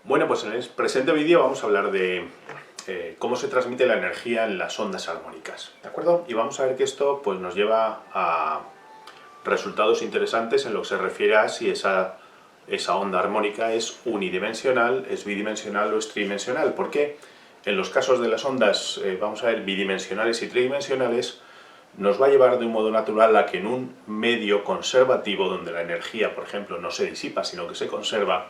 Bueno, pues en el presente vídeo vamos a hablar de cómo se transmite la energía en las ondas armónicas, ¿de acuerdo? Y vamos a ver que esto pues, nos lleva a resultados interesantes en lo que se refiere a si esa onda armónica es unidimensional, es bidimensional o es tridimensional. Porque en los casos de las ondas, vamos a ver, bidimensionales y tridimensionales, nos va a llevar de un modo natural a que en un medio conservativo, donde la energía, por ejemplo, no se disipa, sino que se conserva,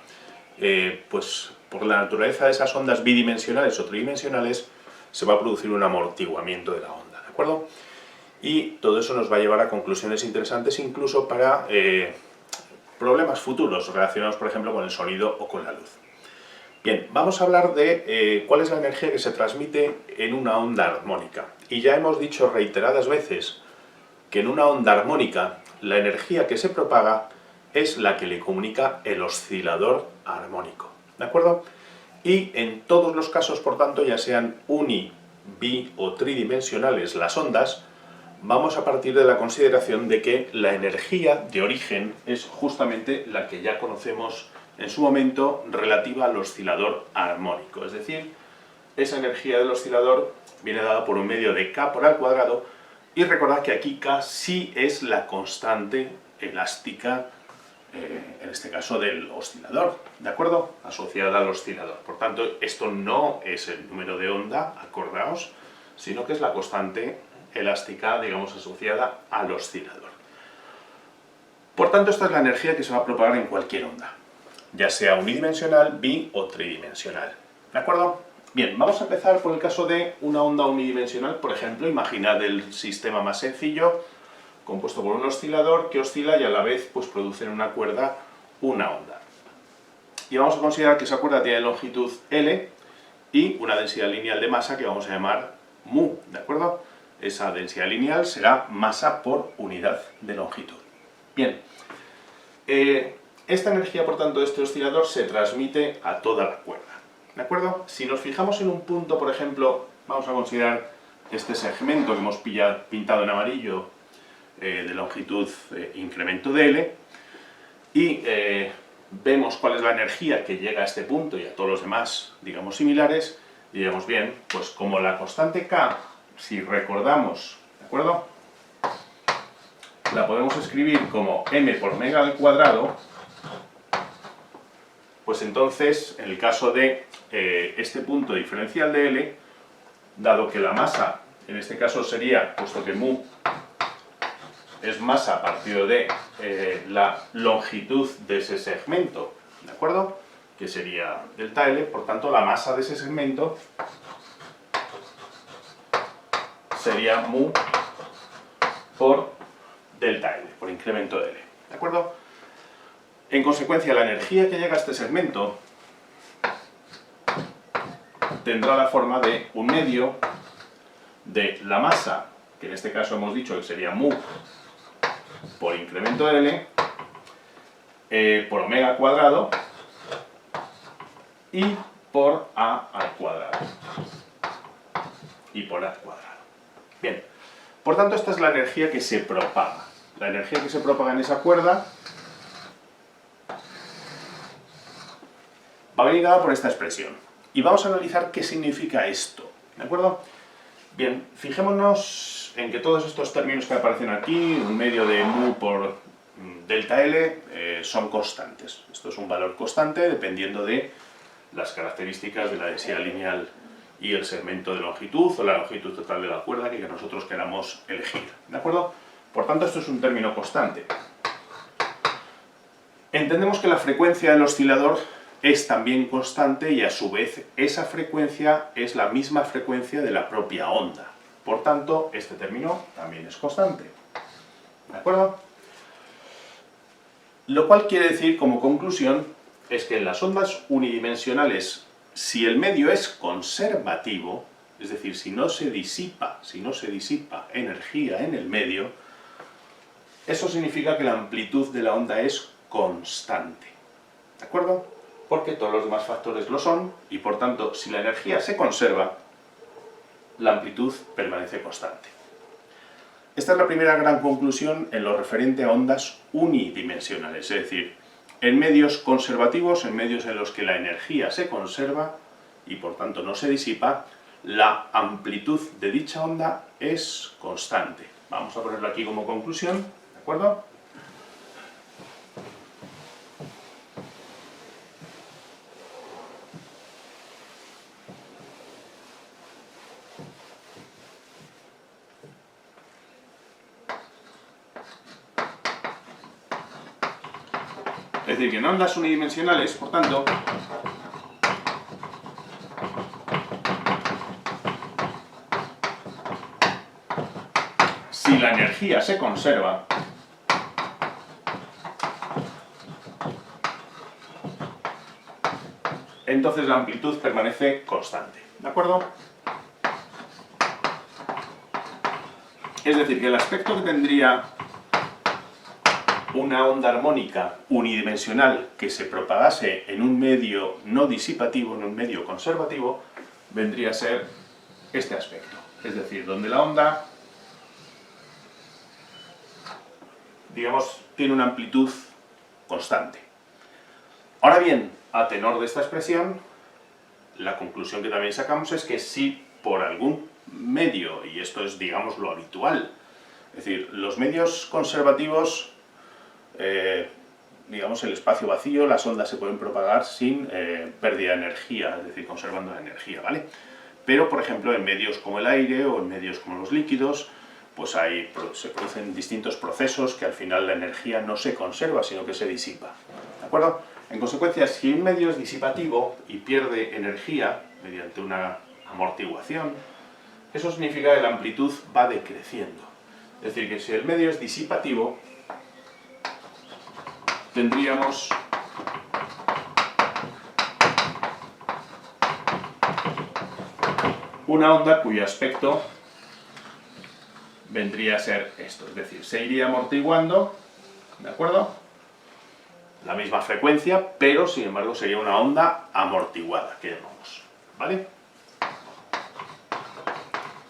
pues por la naturaleza de esas ondas bidimensionales o tridimensionales, se va a producir un amortiguamiento de la onda, ¿de acuerdo? Y todo eso nos va a llevar a conclusiones interesantes incluso para problemas futuros relacionados, por ejemplo, con el sonido o con la luz. Bien, vamos a hablar de cuál es la energía que se transmite en una onda armónica. Y ya hemos dicho reiteradas veces que en una onda armónica la energía que se propaga es la que le comunica el oscilador armónico, ¿de acuerdo? Y en todos los casos, por tanto, ya sean uni, bi o tridimensionales las ondas, vamos a partir de la consideración de que la energía de origen es justamente la que ya conocemos en su momento relativa al oscilador armónico. Es decir, esa energía del oscilador viene dada por un medio de k por al cuadrado, y recordad que aquí k sí es la constante elástica, en este caso del oscilador, ¿de acuerdo? Asociada al oscilador. Por tanto, esto no es el número de onda, acordaos, sino que es la constante elástica, digamos, asociada al oscilador. Por tanto, esta es la energía que se va a propagar en cualquier onda, ya sea unidimensional, bi o tridimensional, ¿de acuerdo? Bien, vamos a empezar por el caso de una onda unidimensional. Por ejemplo, imaginad el sistema más sencillo, compuesto por un oscilador que oscila y a la vez pues, produce en una cuerda una onda. Y vamos a considerar que esa cuerda tiene longitud L y una densidad lineal de masa que vamos a llamar mu, ¿de acuerdo? Esa densidad lineal será masa por unidad de longitud. Bien, esta energía, por tanto, de este oscilador se transmite a toda la cuerda, ¿de acuerdo? Si nos fijamos en un punto, por ejemplo, vamos a considerar este segmento que hemos pintado en amarillo, de longitud incremento de L, y vemos cuál es la energía que llega a este punto y a todos los demás, digamos, similares, diríamos, bien, pues como la constante K, si recordamos, ¿de acuerdo?, la podemos escribir como m por omega al cuadrado, pues entonces, en el caso de este punto diferencial de L, dado que la masa, en este caso sería, puesto que mu es masa partido de la longitud de ese segmento, ¿de acuerdo?, que sería delta L, por tanto la masa de ese segmento sería mu por delta L, por incremento de L, ¿de acuerdo? En consecuencia, la energía que llega a este segmento tendrá la forma de un medio de la masa, que en este caso hemos dicho que sería mu por incremento de L, por omega al cuadrado y por a al cuadrado. Y por a al cuadrado. Bien, por tanto esta es la energía que se propaga. La energía que se propaga en esa cuerda va a venir dada por esta expresión. Y vamos a analizar qué significa esto, ¿de acuerdo? Bien, fijémonos en que todos estos términos que aparecen aquí, un medio de mu por delta L, son constantes. Esto es un valor constante dependiendo de las características de la densidad lineal y el segmento de longitud o la longitud total de la cuerda que nosotros queramos elegir, ¿de acuerdo? Por tanto, esto es un término constante. Entendemos que la frecuencia del oscilador es también constante y a su vez esa frecuencia es la misma frecuencia de la propia onda. Por tanto, este término también es constante, ¿de acuerdo? Lo cual quiere decir, como conclusión, es que en las ondas unidimensionales, si el medio es conservativo, es decir, si no se disipa energía en el medio, eso significa que la amplitud de la onda es constante, ¿de acuerdo? Porque todos los demás factores lo son, y por tanto, si la energía se conserva, la amplitud permanece constante. Esta es la primera gran conclusión en lo referente a ondas unidimensionales, es decir, En medios conservativos, en medios en los que la energía se conserva y por tanto no se disipa, la amplitud de dicha onda es constante. Vamos a ponerlo aquí como conclusión, ¿de acuerdo? Es decir, que en ondas unidimensionales, por tanto, si la energía se conserva, entonces la amplitud permanece constante, ¿de acuerdo? Es decir, que el aspecto que tendría una onda armónica unidimensional que se propagase en un medio no disipativo, en un medio conservativo, vendría a ser este aspecto. Es decir, donde la onda, digamos, tiene una amplitud constante. Ahora bien, a tenor de esta expresión, la conclusión que también sacamos es que si por algún medio, y esto es, digamos, lo habitual, es decir, los medios conservativos, digamos, el espacio vacío, las ondas se pueden propagar sin pérdida de energía, es decir, conservando la energía, ¿vale? Pero, por ejemplo, en medios como el aire o en medios como los líquidos, pues se producen distintos procesos que al final la energía no se conserva, sino que se disipa, ¿de acuerdo? En consecuencia, si un medio es disipativo y pierde energía mediante una amortiguación, eso significa que la amplitud va decreciendo. Es decir, que si el medio es disipativo, tendríamos una onda cuyo aspecto vendría a ser esto, es decir, se iría amortiguando, ¿de acuerdo? La misma frecuencia, pero sin embargo sería una onda amortiguada, que llamamos, ¿vale?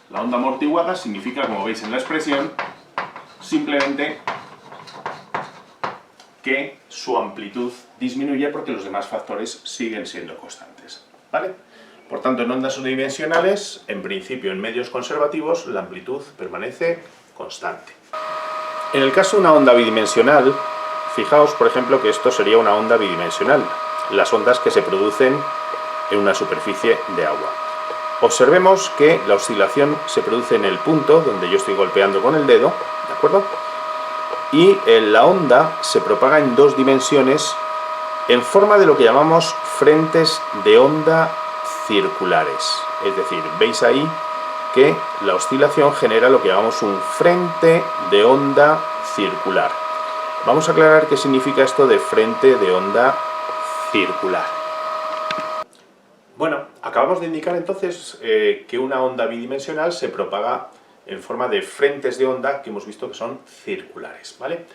La onda amortiguada significa, como veis en la expresión, simplemente que su amplitud disminuye porque los demás factores siguen siendo constantes, ¿vale? Por tanto, en ondas unidimensionales, en principio en medios conservativos, la amplitud permanece constante. En el caso de una onda bidimensional, fijaos, por ejemplo, que esto sería una onda bidimensional, las ondas que se producen en una superficie de agua. Observemos que la oscilación se produce en el punto donde yo estoy golpeando con el dedo, ¿de acuerdo? Y la onda se propaga en dos dimensiones en forma de lo que llamamos frentes de onda circulares. Es decir, veis ahí que la oscilación genera lo que llamamos un frente de onda circular. Vamos a aclarar qué significa esto de frente de onda circular. Bueno, acabamos de indicar entonces que una onda bidimensional se propaga en forma de frentes de onda que hemos visto que son circulares, ¿vale?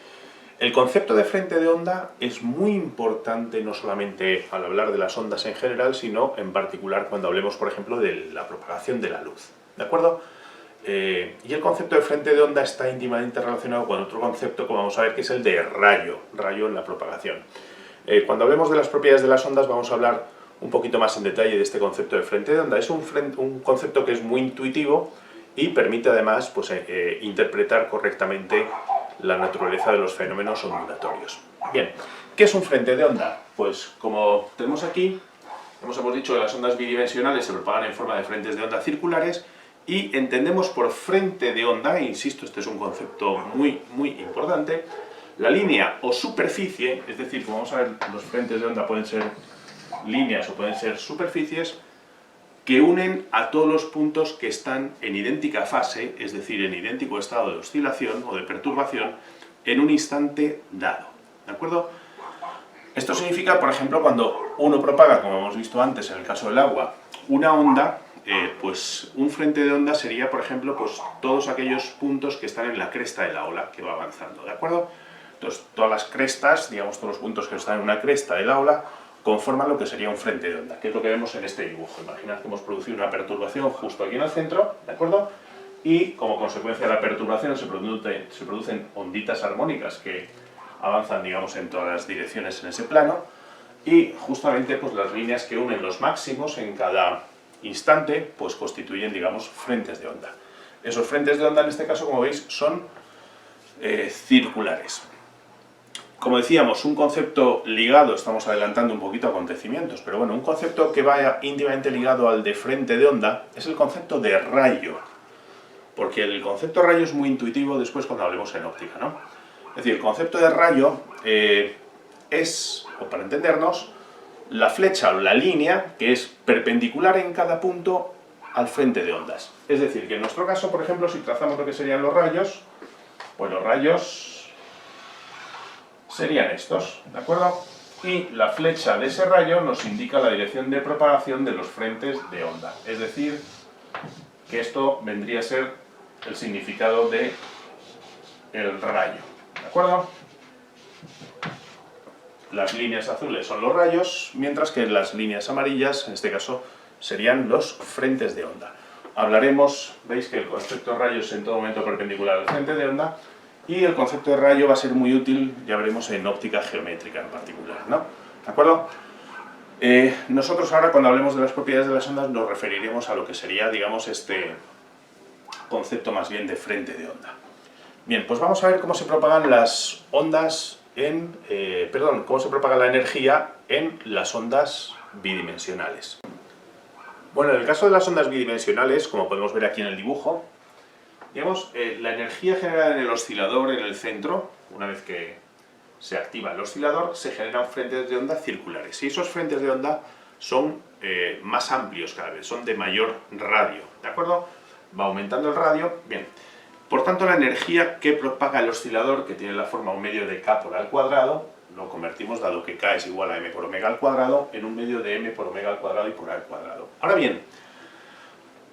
El concepto de frente de onda es muy importante no solamente al hablar de las ondas en general, sino en particular cuando hablemos, por ejemplo, de la propagación de la luz, ¿de acuerdo? Y el concepto de frente de onda está íntimamente relacionado con otro concepto que vamos a ver, que es el de rayo en la propagación. Cuando hablemos de las propiedades de las ondas vamos a hablar un poquito más en detalle de este concepto de frente de onda. Es un concepto que es muy intuitivo y permite además pues, interpretar correctamente la naturaleza de los fenómenos ondulatorios. Bien, ¿qué es un frente de onda? Pues como tenemos aquí, hemos dicho que las ondas bidimensionales se propagan en forma de frentes de onda circulares y entendemos por frente de onda, e insisto, este es un concepto muy importante, la línea o superficie, es decir, como vamos a ver, los frentes de onda pueden ser líneas o pueden ser superficies, que unen a todos los puntos que están en idéntica fase, es decir, en idéntico estado de oscilación o de perturbación, en un instante dado, ¿de acuerdo? Esto significa, por ejemplo, cuando uno propaga, como hemos visto antes en el caso del agua, una onda, pues un frente de onda sería, por ejemplo, pues todos aquellos puntos que están en la cresta de la ola que va avanzando, ¿de acuerdo? Entonces, todas las crestas, digamos, todos los puntos que están en una cresta de la ola, conforman lo que sería un frente de onda, que es lo que vemos en este dibujo. Imaginad que hemos producido una perturbación justo aquí en el centro, ¿de acuerdo? Y como consecuencia de la perturbación se producen onditas armónicas que avanzan, digamos, en todas las direcciones en ese plano, y justamente pues las líneas que unen los máximos en cada instante pues constituyen, digamos, frentes de onda. Esos frentes de onda en este caso, como veis, son circulares. Como decíamos, un concepto ligado, estamos adelantando un poquito acontecimientos, pero bueno, un concepto que vaya íntimamente ligado al de frente de onda es el concepto de rayo, porque el concepto rayo es muy intuitivo después cuando hablemos en óptica, ¿no? Es decir, el concepto de rayo es, o para entendernos, la flecha o la línea que es perpendicular en cada punto al frente de ondas. Es decir, que en nuestro caso, por ejemplo, si trazamos lo que serían los rayos, pues los rayos serían estos, ¿de acuerdo? Y la flecha de ese rayo nos indica la dirección de propagación de los frentes de onda. Es decir, que esto vendría a ser el significado de el rayo, ¿de acuerdo? Las líneas azules son los rayos, mientras que las líneas amarillas, en este caso, serían los frentes de onda. Hablaremos, veis que el concepto de rayo es en todo momento perpendicular al frente de onda, y el concepto de rayo va a ser muy útil, ya veremos, en óptica geométrica en particular, ¿no? ¿De acuerdo? Nosotros ahora, cuando hablemos de las propiedades de las ondas, nos referiremos a lo que sería, digamos, este concepto más bien de frente de onda. Bien, pues vamos a ver cómo se propagan las ondas cómo se propaga la energía en las ondas bidimensionales. Bueno, en el caso de las ondas bidimensionales, como podemos ver aquí en el dibujo, digamos, la energía generada en el oscilador en el centro, una vez que se activa el oscilador, se generan frentes de onda circulares. Y esos frentes de onda son más amplios cada vez, son de mayor radio, ¿de acuerdo? Va aumentando el radio, bien. Por tanto, la energía que propaga el oscilador, que tiene la forma un medio de K por A al cuadrado, lo convertimos, dado que K es igual a M por omega al cuadrado, en un medio de M por omega al cuadrado y por A al cuadrado. Ahora bien,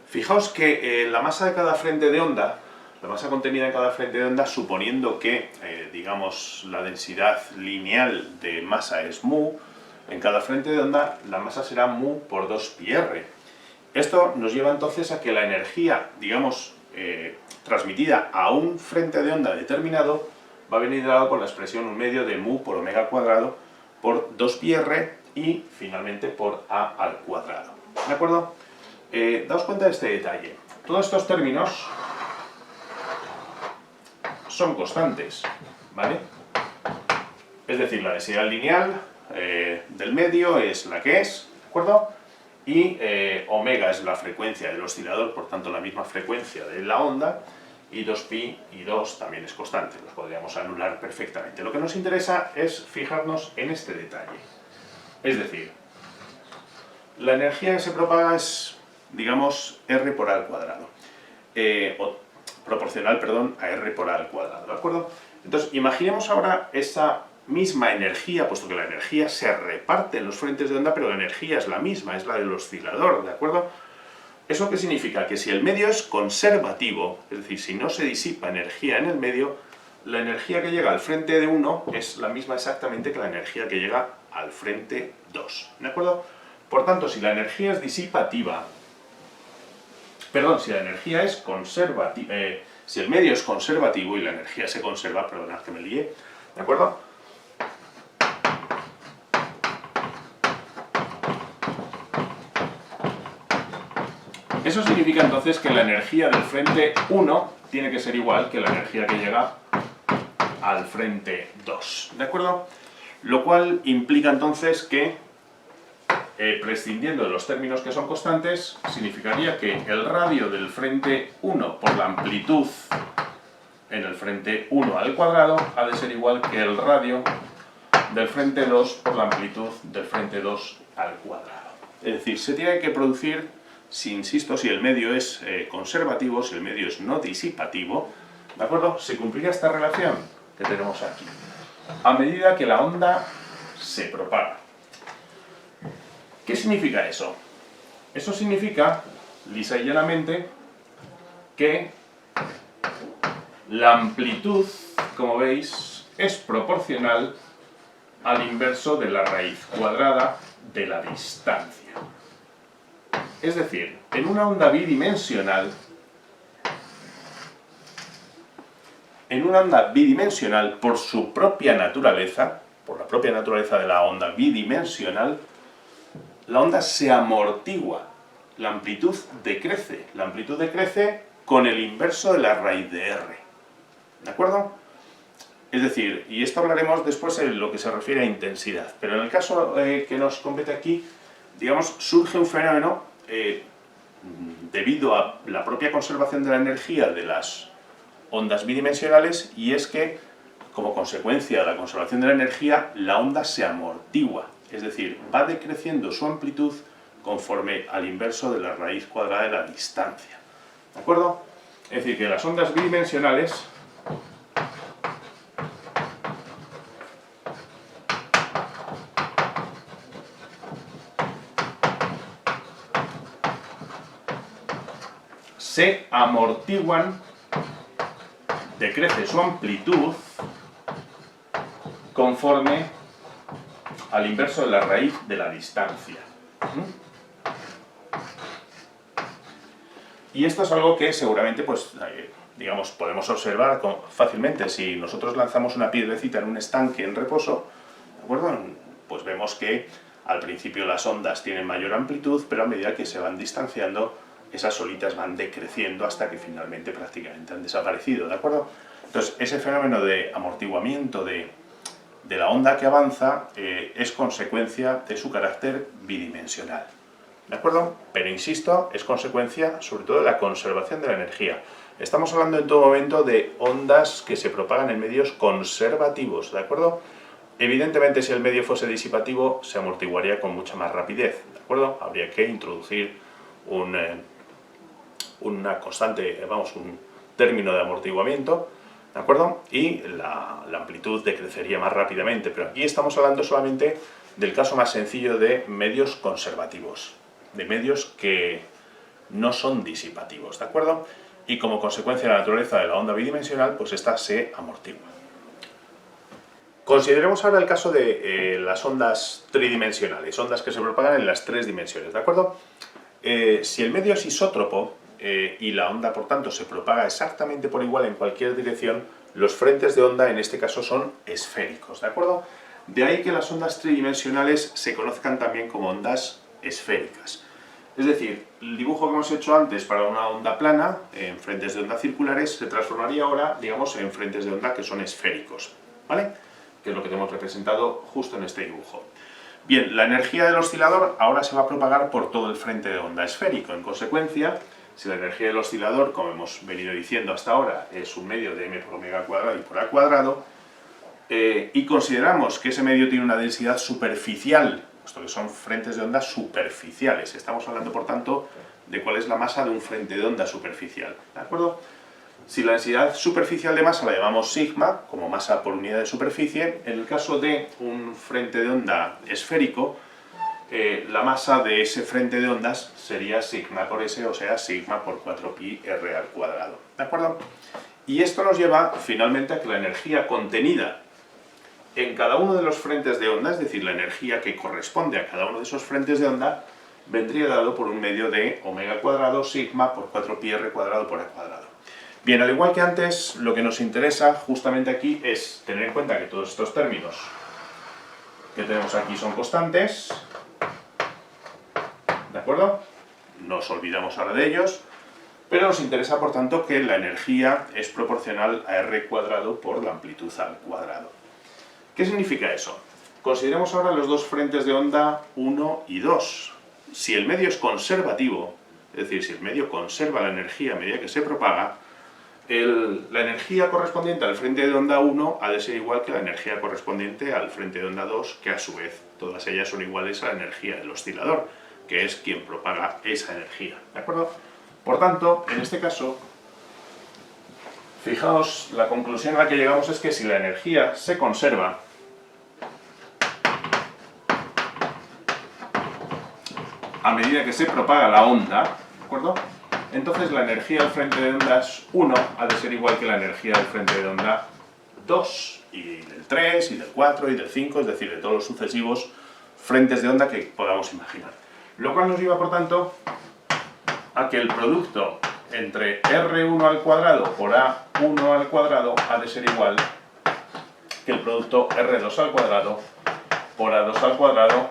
fijaos que la masa de cada frente de onda, la masa contenida en cada frente de onda, suponiendo que, digamos, la densidad lineal de masa es mu, en cada frente de onda la masa será mu por 2πr. Esto nos lleva entonces a que la energía, digamos, transmitida a un frente de onda determinado va a venir dado por la expresión un medio de mu por omega al cuadrado por 2πr y finalmente por A al cuadrado. ¿De acuerdo? Daos cuenta de este detalle. Todos estos términos son constantes, ¿vale? Es decir, la densidad lineal del medio es la que es, ¿de acuerdo? Y omega es la frecuencia del oscilador, por tanto la misma frecuencia de la onda, y 2pi y 2 también es constante, los podríamos anular perfectamente. Lo que nos interesa es fijarnos en este detalle. Es decir, la energía que se propaga es, digamos, R por A al cuadrado, o proporcional, perdón, a R por A al cuadrado, ¿de acuerdo? Entonces, imaginemos ahora esa misma energía, puesto que la energía se reparte en los frentes de onda, pero la energía es la misma, es la del oscilador, ¿de acuerdo? ¿Eso qué significa? Que si el medio es conservativo, es decir, si no se disipa energía en el medio, la energía que llega al frente de 1 es la misma exactamente que la energía que llega al frente 2, ¿de acuerdo? Por tanto, si la energía es disipativa, perdón, si la energía es conservativa, si el medio es conservativo y la energía se conserva, perdonad que me lié, ¿de acuerdo? Eso significa entonces que la energía del frente 1 tiene que ser igual que la energía que llega al frente 2, ¿de acuerdo? Lo cual implica entonces que, prescindiendo de los términos que son constantes, significaría que el radio del frente 1 por la amplitud en el frente 1 al cuadrado ha de ser igual que el radio del frente 2 por la amplitud del frente 2 al cuadrado. Es decir, se tiene que producir, si insisto, si el medio es conservativo, si el medio es no disipativo, ¿de acuerdo? Se cumpliría esta relación que tenemos aquí, a medida que la onda se propaga. ¿Qué significa eso? Eso significa, lisa y llanamente, que la amplitud, como veis, es proporcional al inverso de la raíz cuadrada de la distancia. Es decir, en una onda bidimensional, En una onda bidimensional, por su propia naturaleza, por la propia naturaleza de la onda bidimensional, la onda se amortigua, la amplitud decrece. La amplitud decrece con el inverso de la raíz de r. ¿De acuerdo? Es decir, y esto hablaremos después en lo que se refiere a intensidad, pero en el caso que nos compete aquí, digamos, surge un fenómeno debido a la propia conservación de la energía de las ondas bidimensionales, y es que, como consecuencia de la conservación de la energía, la onda se amortigua, es decir, va decreciendo su amplitud conforme al inverso de la raíz cuadrada de la distancia. ¿De acuerdo? Es decir, que las ondas bidimensionales se amortiguan, decrece su amplitud conforme al inverso de la raíz de la distancia. Y esto es algo que seguramente, pues, digamos, podemos observar fácilmente. Si nosotros lanzamos una piedrecita en un estanque en reposo, ¿de acuerdo? Pues vemos que al principio las ondas tienen mayor amplitud, pero a medida que se van distanciando, esas olitas van decreciendo hasta que finalmente prácticamente han desaparecido, ¿de acuerdo? Entonces, ese fenómeno de amortiguamiento de la onda que avanza es consecuencia de su carácter bidimensional, ¿de acuerdo? Pero insisto, es consecuencia sobre todo de la conservación de la energía. Estamos hablando en todo momento de ondas que se propagan en medios conservativos, ¿de acuerdo? Evidentemente, si el medio fuese disipativo, se amortiguaría con mucha más rapidez, ¿de acuerdo? Habría que introducir una constante, un término de amortiguamiento, ¿de acuerdo? Y la amplitud decrecería más rápidamente, pero aquí estamos hablando solamente del caso más sencillo de medios conservativos, de medios que no son disipativos, ¿de acuerdo? Y como consecuencia de la naturaleza de la onda bidimensional, pues esta se amortigua. Consideremos ahora el caso de las ondas tridimensionales, ondas que se propagan en las tres dimensiones, ¿de acuerdo? Si el medio es isótropo y la onda, por tanto, se propaga exactamente por igual en cualquier dirección, los frentes de onda en este caso son esféricos, ¿de acuerdo? De ahí que las ondas tridimensionales se conozcan también como ondas esféricas. Es decir, el dibujo que hemos hecho antes para una onda plana, en frentes de onda circulares, se transformaría ahora, digamos, en frentes de onda que son esféricos, ¿vale? Que es lo que tenemos representado justo en este dibujo. Bien, la energía del oscilador ahora se va a propagar por todo el frente de onda esférico. En consecuencia, si la energía del oscilador, como hemos venido diciendo hasta ahora, es un medio de m por omega cuadrado y por a cuadrado, y consideramos que ese medio tiene una densidad superficial, puesto que son frentes de onda superficiales, estamos hablando, por tanto, de cuál es la masa de un frente de onda superficial, ¿de acuerdo? Si la densidad superficial de masa la llamamos sigma, como masa por unidad de superficie, en el caso de un frente de onda esférico, la masa de ese frente de ondas sería sigma por s, o sea, sigma por 4pi r al cuadrado, ¿de acuerdo? Y esto nos lleva finalmente a que la energía contenida en cada uno de los frentes de onda, es decir, la energía que corresponde a cada uno de esos frentes de onda, vendría dado por un medio de omega cuadrado sigma por 4pi r cuadrado por a cuadrado. Bien, al igual que antes, lo que nos interesa justamente aquí es tener en cuenta que todos estos términos que tenemos aquí son constantes, ¿de acuerdo? Nos olvidamos ahora de ellos, pero nos interesa, por tanto, que la energía es proporcional a r cuadrado por la amplitud al cuadrado. ¿Qué significa eso? Consideremos ahora los dos frentes de onda 1 y 2. Si el medio es conservativo, es decir, si el medio conserva la energía a medida que se propaga, la energía correspondiente al frente de onda 1 ha de ser igual que la energía correspondiente al frente de onda 2, que a su vez todas ellas son iguales a la energía del oscilador, que es quien propaga esa energía, ¿de acuerdo? Por tanto, en este caso, fijaos, la conclusión a la que llegamos es que si la energía se conserva, a medida que se propaga la onda, ¿de acuerdo? Entonces la energía del frente de ondas 1 ha de ser igual que la energía del frente de onda 2, y del 3, y del 4, y del 5, es decir, de todos los sucesivos frentes de onda que podamos imaginar. Lo cual nos lleva, por tanto, a que el producto entre R1 al cuadrado por A 1 al cuadrado ha de ser igual que el producto R2 al cuadrado por A2 al cuadrado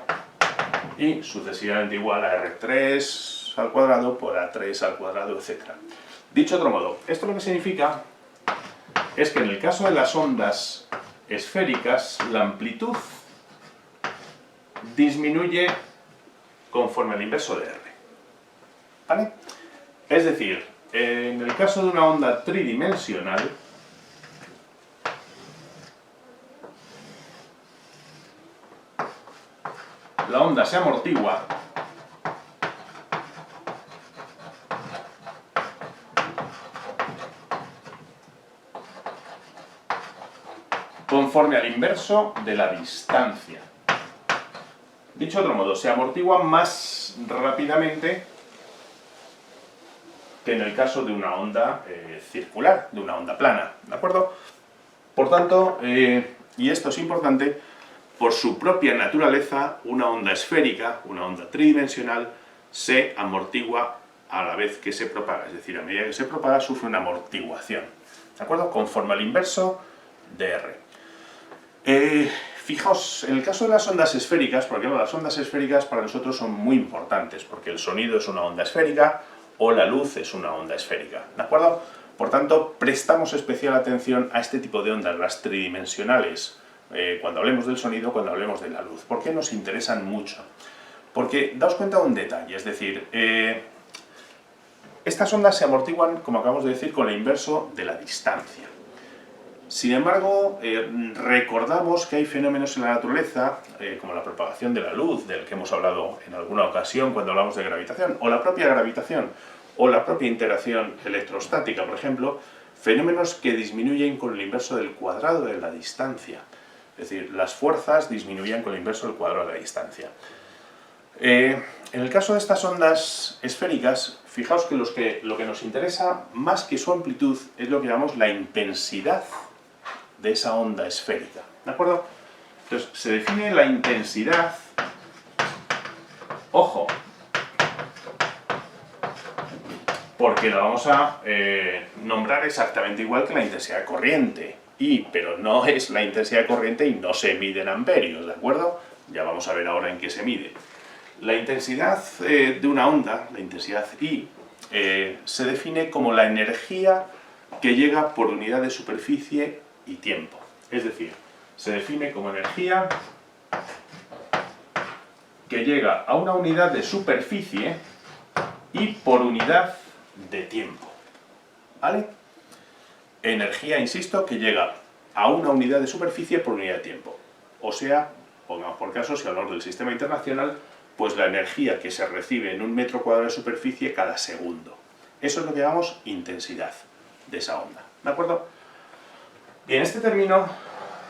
y sucesivamente igual a R3 al cuadrado por A3 al cuadrado, etc. Dicho de otro modo, esto lo que significa es que en el caso de las ondas esféricas, la amplitud disminuye conforme al inverso de R. ¿Vale? Es decir, en el caso de una onda tridimensional, la onda se amortigua conforme al inverso de la distancia. Dicho de otro modo, se amortigua más rápidamente que en el caso de una onda circular, de una onda plana, ¿de acuerdo? Por tanto, y esto es importante, por su propia naturaleza, una onda esférica, una onda tridimensional, se amortigua a la vez que se propaga, es decir, a medida que se propaga sufre una amortiguación, ¿de acuerdo? Conforme al inverso de R. Fijaos, en el caso de las ondas esféricas, porque las ondas esféricas para nosotros son muy importantes, porque el sonido es una onda esférica o la luz es una onda esférica, ¿de acuerdo? Por tanto, prestamos especial atención a este tipo de ondas, las tridimensionales, cuando hablemos del sonido, cuando hablemos de la luz. ¿Por qué nos interesan mucho? Porque daos cuenta de un detalle, es decir, estas ondas se amortiguan, como acabamos de decir, con el inverso de la distancia. Sin embargo, recordamos que hay fenómenos en la naturaleza, como la propagación de la luz, del que hemos hablado en alguna ocasión cuando hablamos de gravitación, o la propia gravitación, o la propia interacción electrostática, por ejemplo, fenómenos que disminuyen con el inverso del cuadrado de la distancia. Es decir, las fuerzas disminuían con el inverso del cuadrado de la distancia. En el caso de estas ondas esféricas, fijaos que lo que nos interesa, más que su amplitud, es lo que llamamos la intensidad de esa onda esférica, ¿de acuerdo? Entonces, se define la intensidad, ojo, porque la vamos a nombrar exactamente igual que la intensidad de corriente, pero no es la intensidad de corriente y no se mide en amperios, ¿de acuerdo? Ya vamos a ver ahora en qué se mide. La intensidad de una onda, la intensidad I, se define como la energía que llega por unidad de superficie y tiempo. Es decir, se define como energía que llega a una unidad de superficie y por unidad de tiempo. ¿Vale? Energía, insisto, que llega a una unidad de superficie por unidad de tiempo. O sea, pongamos por caso, si hablamos del sistema internacional, pues la energía que se recibe en un metro cuadrado de superficie cada segundo. Eso es lo que llamamos intensidad de esa onda. ¿De acuerdo? Bien, este término,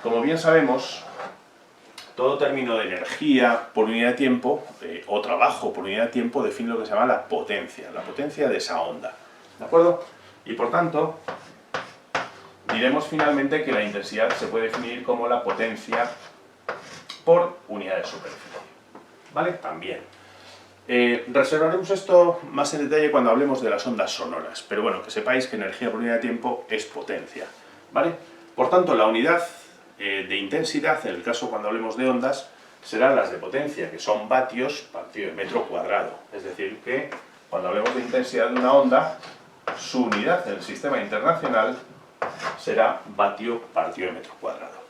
como bien sabemos, todo término de energía por unidad de tiempo o trabajo por unidad de tiempo define lo que se llama la potencia de esa onda. ¿De acuerdo? Y por tanto, diremos finalmente que la intensidad se puede definir como la potencia por unidad de superficie. ¿Vale? También. Reservaremos esto más en detalle cuando hablemos de las ondas sonoras, pero bueno, que sepáis que energía por unidad de tiempo es potencia. ¿Vale? Por tanto, la unidad de intensidad, en el caso cuando hablemos de ondas, serán las de potencia, que son vatios partido de metro cuadrado. Es decir, que cuando hablemos de intensidad de una onda, su unidad en el sistema internacional será vatio partido de metro cuadrado.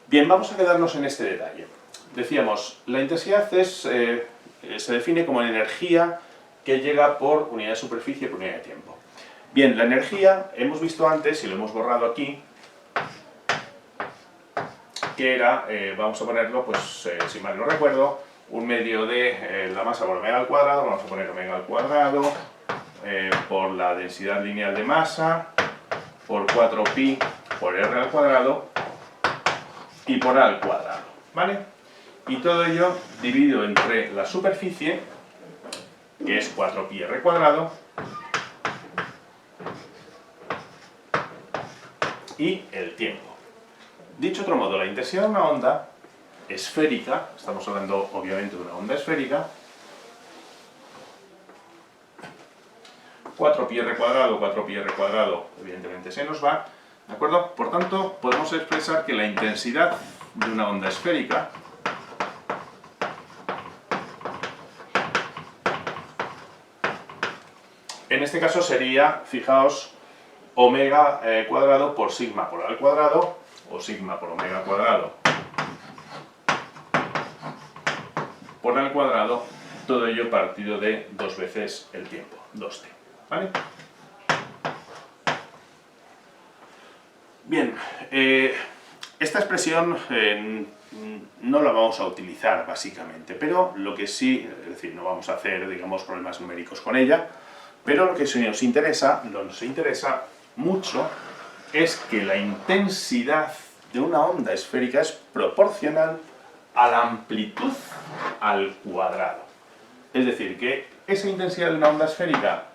Bien, vamos a quedarnos en este detalle. Decíamos, la intensidad se define como la energía que llega por unidad de superficie por unidad de tiempo. Bien, la energía, hemos visto antes, y lo hemos borrado aquí, que era, vamos a ponerlo, pues si mal no recuerdo, un medio de la masa por omega al cuadrado, vamos a poner omega al cuadrado, por la densidad lineal de masa, por 4pi por r al cuadrado y por a al cuadrado, ¿vale? Y todo ello dividido entre la superficie, que es 4pi r cuadrado, y el tiempo. Dicho de otro modo, la intensidad de una onda esférica, estamos hablando obviamente de una onda esférica, 4πr cuadrado, 4πr cuadrado, evidentemente se nos va, ¿de acuerdo? Por tanto, podemos expresar que la intensidad de una onda esférica en este caso sería, fijaos, omega cuadrado por sigma por al cuadrado, o sigma por omega cuadrado por al cuadrado, todo ello partido de 2 veces el tiempo, 2t, ¿vale? Bien, esta expresión no la vamos a utilizar básicamente, pero lo que sí, es decir, no vamos a hacer, digamos, problemas numéricos con ella, pero lo que sí nos interesa mucho es que la intensidad de una onda esférica es proporcional a la amplitud al cuadrado. Es decir, que esa intensidad de una onda esférica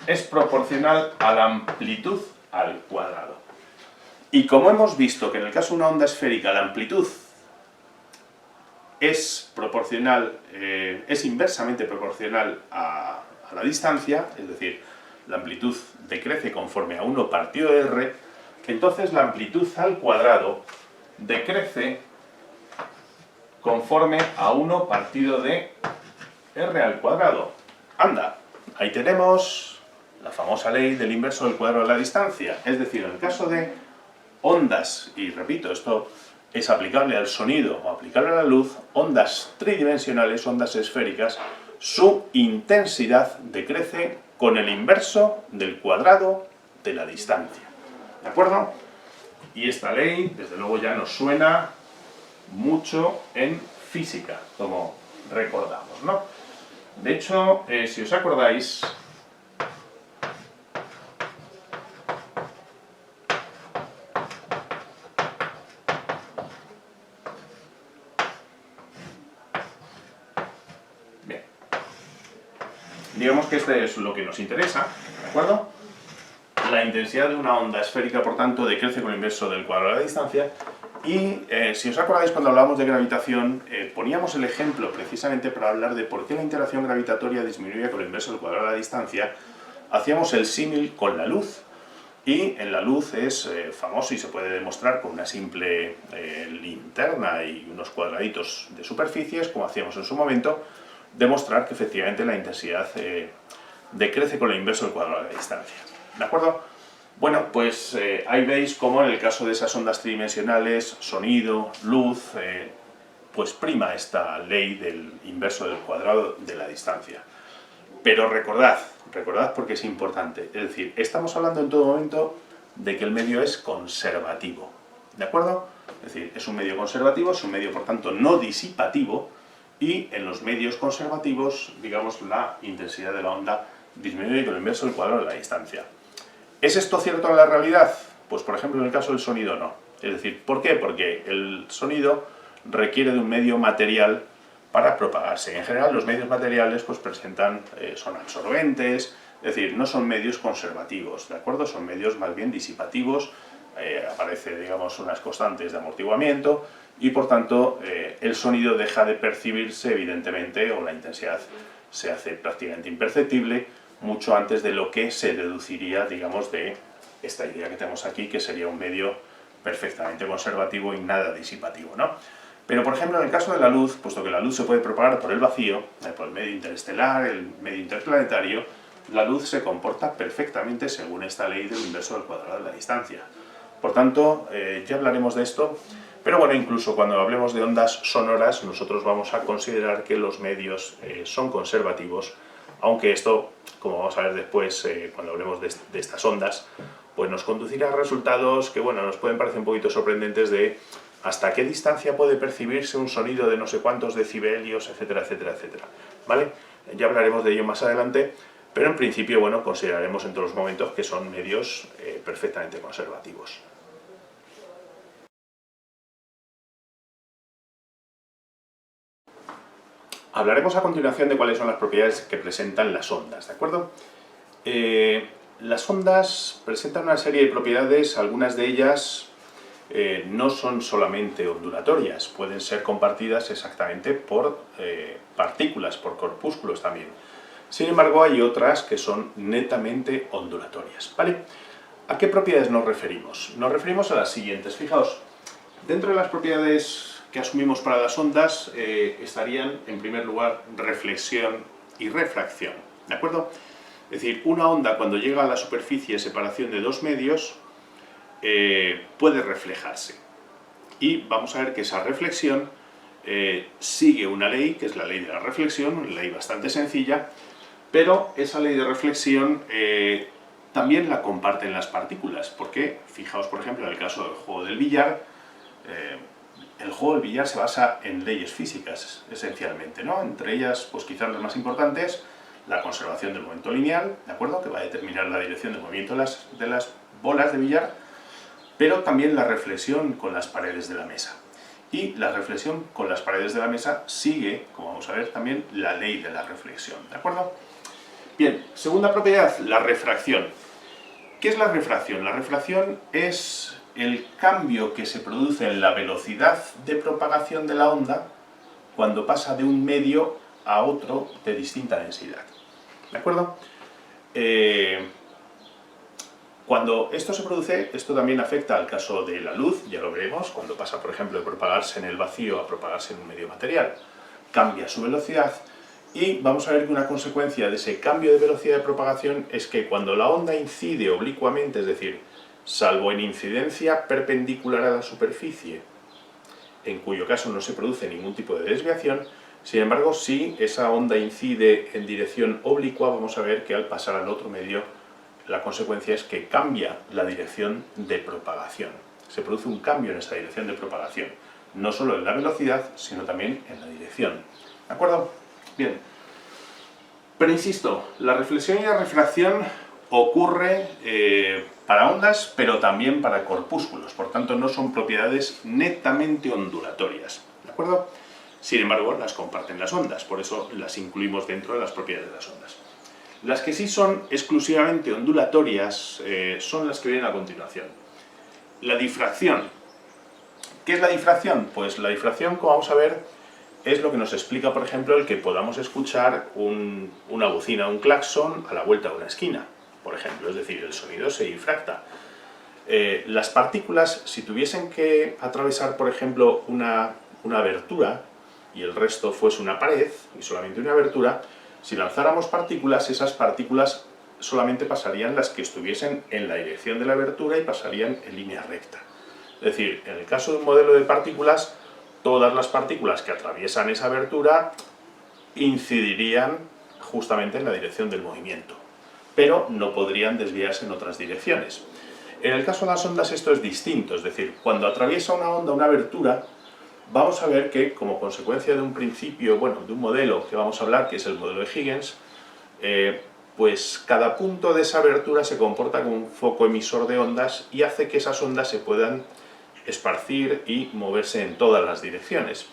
es proporcional a la amplitud al cuadrado. Y como hemos visto que en el caso de una onda esférica la amplitud es proporcional, es inversamente proporcional a la distancia, es decir, la amplitud decrece conforme a 1 partido de r, entonces la amplitud al cuadrado decrece conforme a 1 partido de r al cuadrado. Anda, ahí tenemos la famosa ley del inverso del cuadrado de la distancia, es decir, en el caso de ondas, y repito, esto es aplicable al sonido o aplicable a la luz, ondas tridimensionales, ondas esféricas, su intensidad decrece con el inverso del cuadrado de la distancia. ¿De acuerdo? Y esta ley, desde luego, ya nos suena mucho en física, como recordamos, ¿no? De hecho, si os acordáis, digamos que este es lo que nos interesa, ¿de acuerdo? La intensidad de una onda esférica, por tanto, decrece con el inverso del cuadrado de la distancia. Y si os acordáis, cuando hablábamos de gravitación, poníamos el ejemplo precisamente para hablar de por qué la interacción gravitatoria disminuye con el inverso del cuadrado de la distancia. Hacíamos el símil con la luz. Y en la luz es famoso y se puede demostrar con una simple linterna y unos cuadraditos de superficies, como hacíamos en su momento, demostrar que efectivamente la intensidad decrece con el inverso del cuadrado de la distancia. ¿De acuerdo? Bueno, pues ahí veis cómo en el caso de esas ondas tridimensionales, sonido, luz, pues prima esta ley del inverso del cuadrado de la distancia. Pero recordad porque es importante, es decir, estamos hablando en todo momento de que el medio es conservativo, ¿de acuerdo? Es decir, es un medio conservativo, es un medio por tanto no disipativo, y en los medios conservativos, digamos, la intensidad de la onda disminuye con el inverso del cuadrado de la distancia. ¿Es esto cierto en la realidad? Pues por ejemplo en el caso del sonido no. Es decir, ¿por qué? Porque el sonido requiere de un medio material para propagarse. En general los medios materiales pues son absorbentes, es decir, no son medios conservativos, ¿de acuerdo? Son medios más bien disipativos, aparece, digamos, unas constantes de amortiguamiento y por tanto el sonido deja de percibirse evidentemente, o la intensidad se hace prácticamente imperceptible mucho antes de lo que se deduciría, digamos, de esta idea que tenemos aquí, que sería un medio perfectamente conservativo y nada disipativo, ¿no? Pero, por ejemplo, en el caso de la luz, puesto que la luz se puede propagar por el vacío, por el medio interestelar, el medio interplanetario, la luz se comporta perfectamente según esta ley del inverso del cuadrado de la distancia. Por tanto, ya hablaremos de esto, pero bueno, incluso cuando hablemos de ondas sonoras, nosotros vamos a considerar que los medios son conservativos, aunque esto, como vamos a ver después, cuando hablemos de estas ondas, pues nos conducirá a resultados que, bueno, nos pueden parecer un poquito sorprendentes de hasta qué distancia puede percibirse un sonido de no sé cuántos decibelios, etcétera, etcétera, etcétera, ¿vale? Ya hablaremos de ello más adelante, pero en principio, bueno, consideraremos en todos los momentos que son medios perfectamente conservativos. Hablaremos a continuación de cuáles son las propiedades que presentan las ondas, ¿de acuerdo? Las ondas presentan una serie de propiedades, algunas de ellas no son solamente ondulatorias, pueden ser compartidas exactamente por partículas, por corpúsculos también. Sin embargo, hay otras que son netamente ondulatorias, ¿vale? ¿A qué propiedades nos referimos? Nos referimos a las siguientes. Fijaos, dentro de las propiedades que asumimos para las ondas estarían, en primer lugar, reflexión y refracción, ¿de acuerdo? Es decir, una onda cuando llega a la superficie de separación de dos medios puede reflejarse. Y vamos a ver que esa reflexión sigue una ley, que es la ley de la reflexión, una ley bastante sencilla, pero esa ley de reflexión también la comparten las partículas, porque fijaos por ejemplo en el caso del juego del billar, el juego del billar se basa en leyes físicas esencialmente, ¿no? Entre ellas, pues quizás las más importantes, la conservación del momento lineal, ¿de acuerdo?, que va a determinar la dirección de movimiento de las bolas de billar, pero también la reflexión con las paredes de la mesa. Y la reflexión con las paredes de la mesa sigue, como vamos a ver, también la ley de la reflexión, ¿de acuerdo? Bien, segunda propiedad, la refracción. ¿Qué es la refracción? La refracción es el cambio que se produce en la velocidad de propagación de la onda cuando pasa de un medio a otro de distinta densidad. ¿De acuerdo? Cuando esto se produce, esto también afecta al caso de la luz, ya lo veremos, cuando pasa, por ejemplo, de propagarse en el vacío a propagarse en un medio material. Cambia su velocidad y vamos a ver que una consecuencia de ese cambio de velocidad de propagación es que cuando la onda incide oblicuamente, es decir, salvo en incidencia perpendicular a la superficie, en cuyo caso no se produce ningún tipo de desviación, sin embargo, si esa onda incide en dirección oblicua, vamos a ver que al pasar al otro medio, la consecuencia es que cambia la dirección de propagación. Se produce un cambio en esa dirección de propagación, no solo en la velocidad, sino también en la dirección. ¿De acuerdo? Bien. Pero insisto, la reflexión y la refracción ocurre para ondas, pero también para corpúsculos. Por tanto, no son propiedades netamente ondulatorias. ¿De acuerdo? Sin embargo, las comparten las ondas, por eso las incluimos dentro de las propiedades de las ondas. Las que sí son exclusivamente ondulatorias son las que vienen a continuación. La difracción. ¿Qué es la difracción? Pues la difracción, como vamos a ver, es lo que nos explica, por ejemplo, el que podamos escuchar una bocina, un claxon a la vuelta de una esquina, por ejemplo, es decir, el sonido se difracta. Las partículas, si tuviesen que atravesar, por ejemplo, una abertura y el resto fuese una pared y solamente una abertura, si lanzáramos partículas, esas partículas solamente pasarían las que estuviesen en la dirección de la abertura y pasarían en línea recta. Es decir, en el caso de un modelo de partículas, todas las partículas que atraviesan esa abertura incidirían justamente en la dirección del movimiento, pero no podrían desviarse en otras direcciones. En el caso de las ondas esto es distinto, es decir, cuando atraviesa una onda una abertura, vamos a ver que como consecuencia de un principio, bueno, de un modelo que vamos a hablar, que es el modelo de Huygens, pues cada punto de esa abertura se comporta como un foco emisor de ondas y hace que esas ondas se puedan esparcir y moverse en todas las direcciones.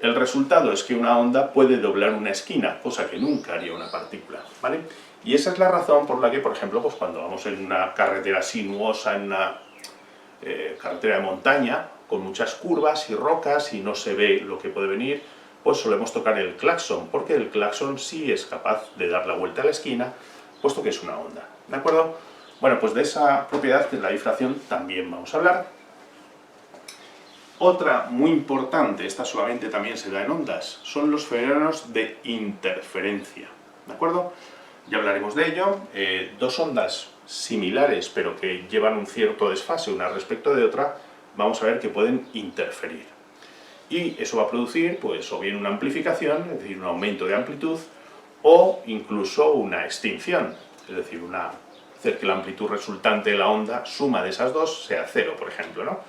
El resultado es que una onda puede doblar una esquina, cosa que nunca haría una partícula, ¿vale? Y esa es la razón por la que, por ejemplo, pues cuando vamos en una carretera sinuosa, en una carretera de montaña, con muchas curvas y rocas y no se ve lo que puede venir, pues solemos tocar el claxon, porque el claxon sí es capaz de dar la vuelta a la esquina, puesto que es una onda, ¿de acuerdo? Bueno, pues de esa propiedad, que es la difracción, también vamos a hablar. Otra muy importante, esta solamente también se da en ondas, son los fenómenos de interferencia, ¿de acuerdo? Ya hablaremos de ello. Dos ondas similares, pero que llevan un cierto desfase una respecto de otra, vamos a ver que pueden interferir. Y eso va a producir, pues, o bien una amplificación, es decir, un aumento de amplitud, o incluso una extinción, es decir, hacer que la amplitud resultante de la onda, suma de esas dos, sea cero, por ejemplo, ¿no?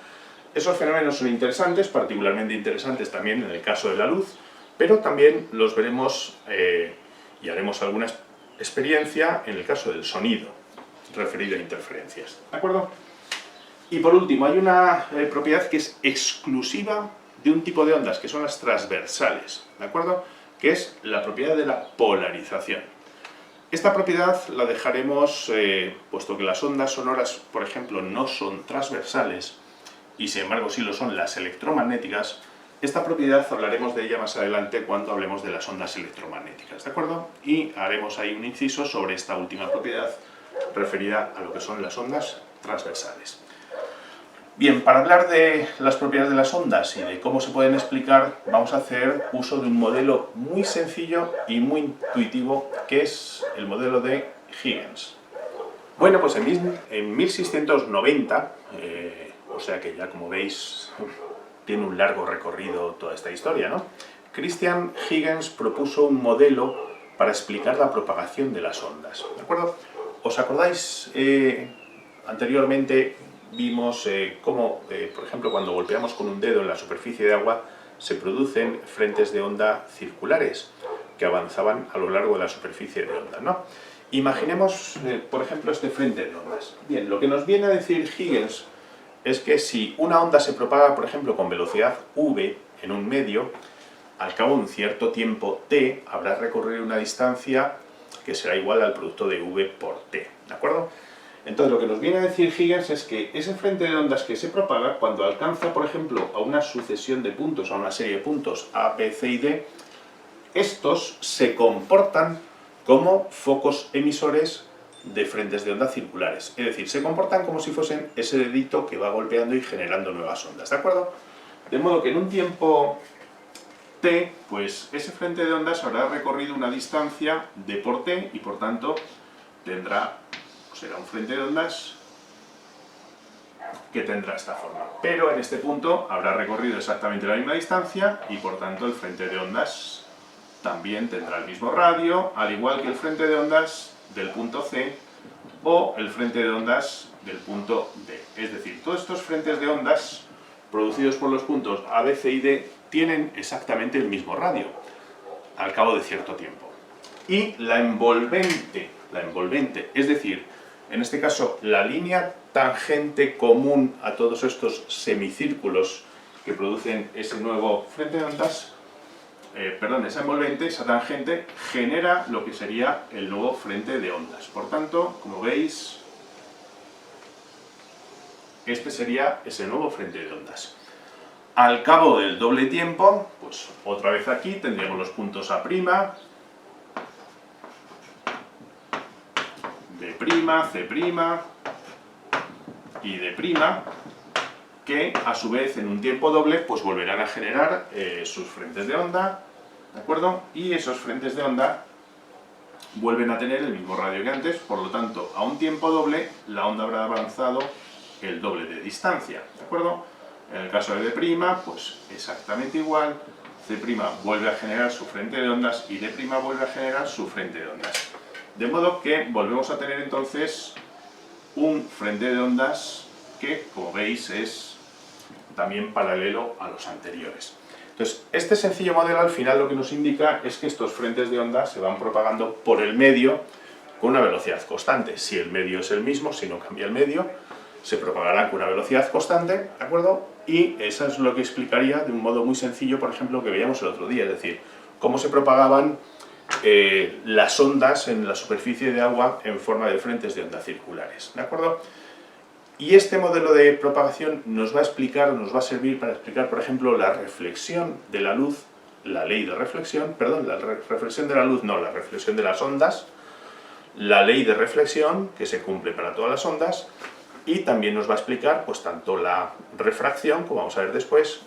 Esos fenómenos son interesantes, particularmente interesantes también en el caso de la luz, pero también los veremos y haremos alguna experiencia en el caso del sonido, referido a interferencias, ¿de acuerdo? Y por último, hay una propiedad que es exclusiva de un tipo de ondas, que son las transversales, ¿de acuerdo? Que es la propiedad de la polarización. Esta propiedad la dejaremos, puesto que las ondas sonoras, por ejemplo, no son transversales, y sin embargo sí lo son las electromagnéticas, Esta propiedad hablaremos de ella más adelante cuando hablemos de las ondas electromagnéticas, ¿de acuerdo? Y haremos ahí un inciso sobre esta última propiedad referida a lo que son las ondas transversales. Bien, para hablar de las propiedades de las ondas y de cómo se pueden explicar, vamos a hacer uso de un modelo muy sencillo y muy intuitivo, que es el modelo de Huygens. Bueno, pues en 1690, o sea que ya como veis tiene un largo recorrido toda esta historia, ¿no? Christian Huygens propuso un modelo para explicar la propagación de las ondas, ¿de acuerdo? ¿Os acordáis? Anteriormente vimos cómo, por ejemplo, cuando golpeamos con un dedo en la superficie de agua, se producen frentes de onda circulares que avanzaban a lo largo de la superficie de onda, ¿no? Imaginemos, por ejemplo, este frente de ondas. Bien, lo que nos viene a decir Huygens es que si una onda se propaga, por ejemplo, con velocidad v en un medio, al cabo de un cierto tiempo t, habrá recorrido una distancia que será igual al producto de v por t, ¿de acuerdo? Entonces, lo que nos viene a decir Huygens es que ese frente de ondas que se propaga, cuando alcanza, por ejemplo, a una sucesión de puntos, a una serie de puntos A, B, C y D, estos se comportan como focos emisores de frentes de onda circulares. Es decir, se comportan como si fuesen ese dedito que va golpeando y generando nuevas ondas, ¿de acuerdo? De modo que en un tiempo t, pues ese frente de ondas habrá recorrido una distancia d por t y por tanto será un frente de ondas que tendrá esta forma. Pero en este punto habrá recorrido exactamente la misma distancia y por tanto el frente de ondas también tendrá el mismo radio, al igual que el frente de ondas del punto C o el frente de ondas del punto D. Es decir, todos estos frentes de ondas producidos por los puntos A, B, C y D tienen exactamente el mismo radio al cabo de cierto tiempo. Y la envolvente, es decir, en este caso la línea tangente común a todos estos semicírculos que producen ese nuevo frente de ondas, esa envolvente, esa tangente, genera lo que sería el nuevo frente de ondas. Por tanto, como veis, este sería ese nuevo frente de ondas. Al cabo del doble tiempo, pues otra vez aquí tendríamos los puntos A', B', C' y D', que a su vez en un tiempo doble pues volverán a generar sus frentes de onda, ¿de acuerdo? Y esos frentes de onda vuelven a tener el mismo radio que antes, por lo tanto, a un tiempo doble la onda habrá avanzado el doble de distancia, ¿de acuerdo? En el caso de D', pues exactamente igual, C' vuelve a generar su frente de ondas y D' vuelve a generar su frente de ondas. De modo que volvemos a tener entonces un frente de ondas que, como veis, es también paralelo a los anteriores. Entonces, este sencillo modelo al final lo que nos indica es que estos frentes de onda se van propagando por el medio con una velocidad constante. Si el medio es el mismo, si no cambia el medio, se propagarán con una velocidad constante, ¿de acuerdo? Y eso es lo que explicaría de un modo muy sencillo, por ejemplo, que veíamos el otro día, es decir, cómo se propagaban las ondas en la superficie de agua en forma de frentes de onda circulares, ¿de acuerdo? Y este modelo de propagación nos va a servir para explicar, por ejemplo, la reflexión de la luz, la ley de reflexión, perdón, la reflexión de la luz, no, la reflexión de las ondas, la ley de reflexión, que se cumple para todas las ondas, y también nos va a explicar, pues, tanto la refracción, como vamos a ver después,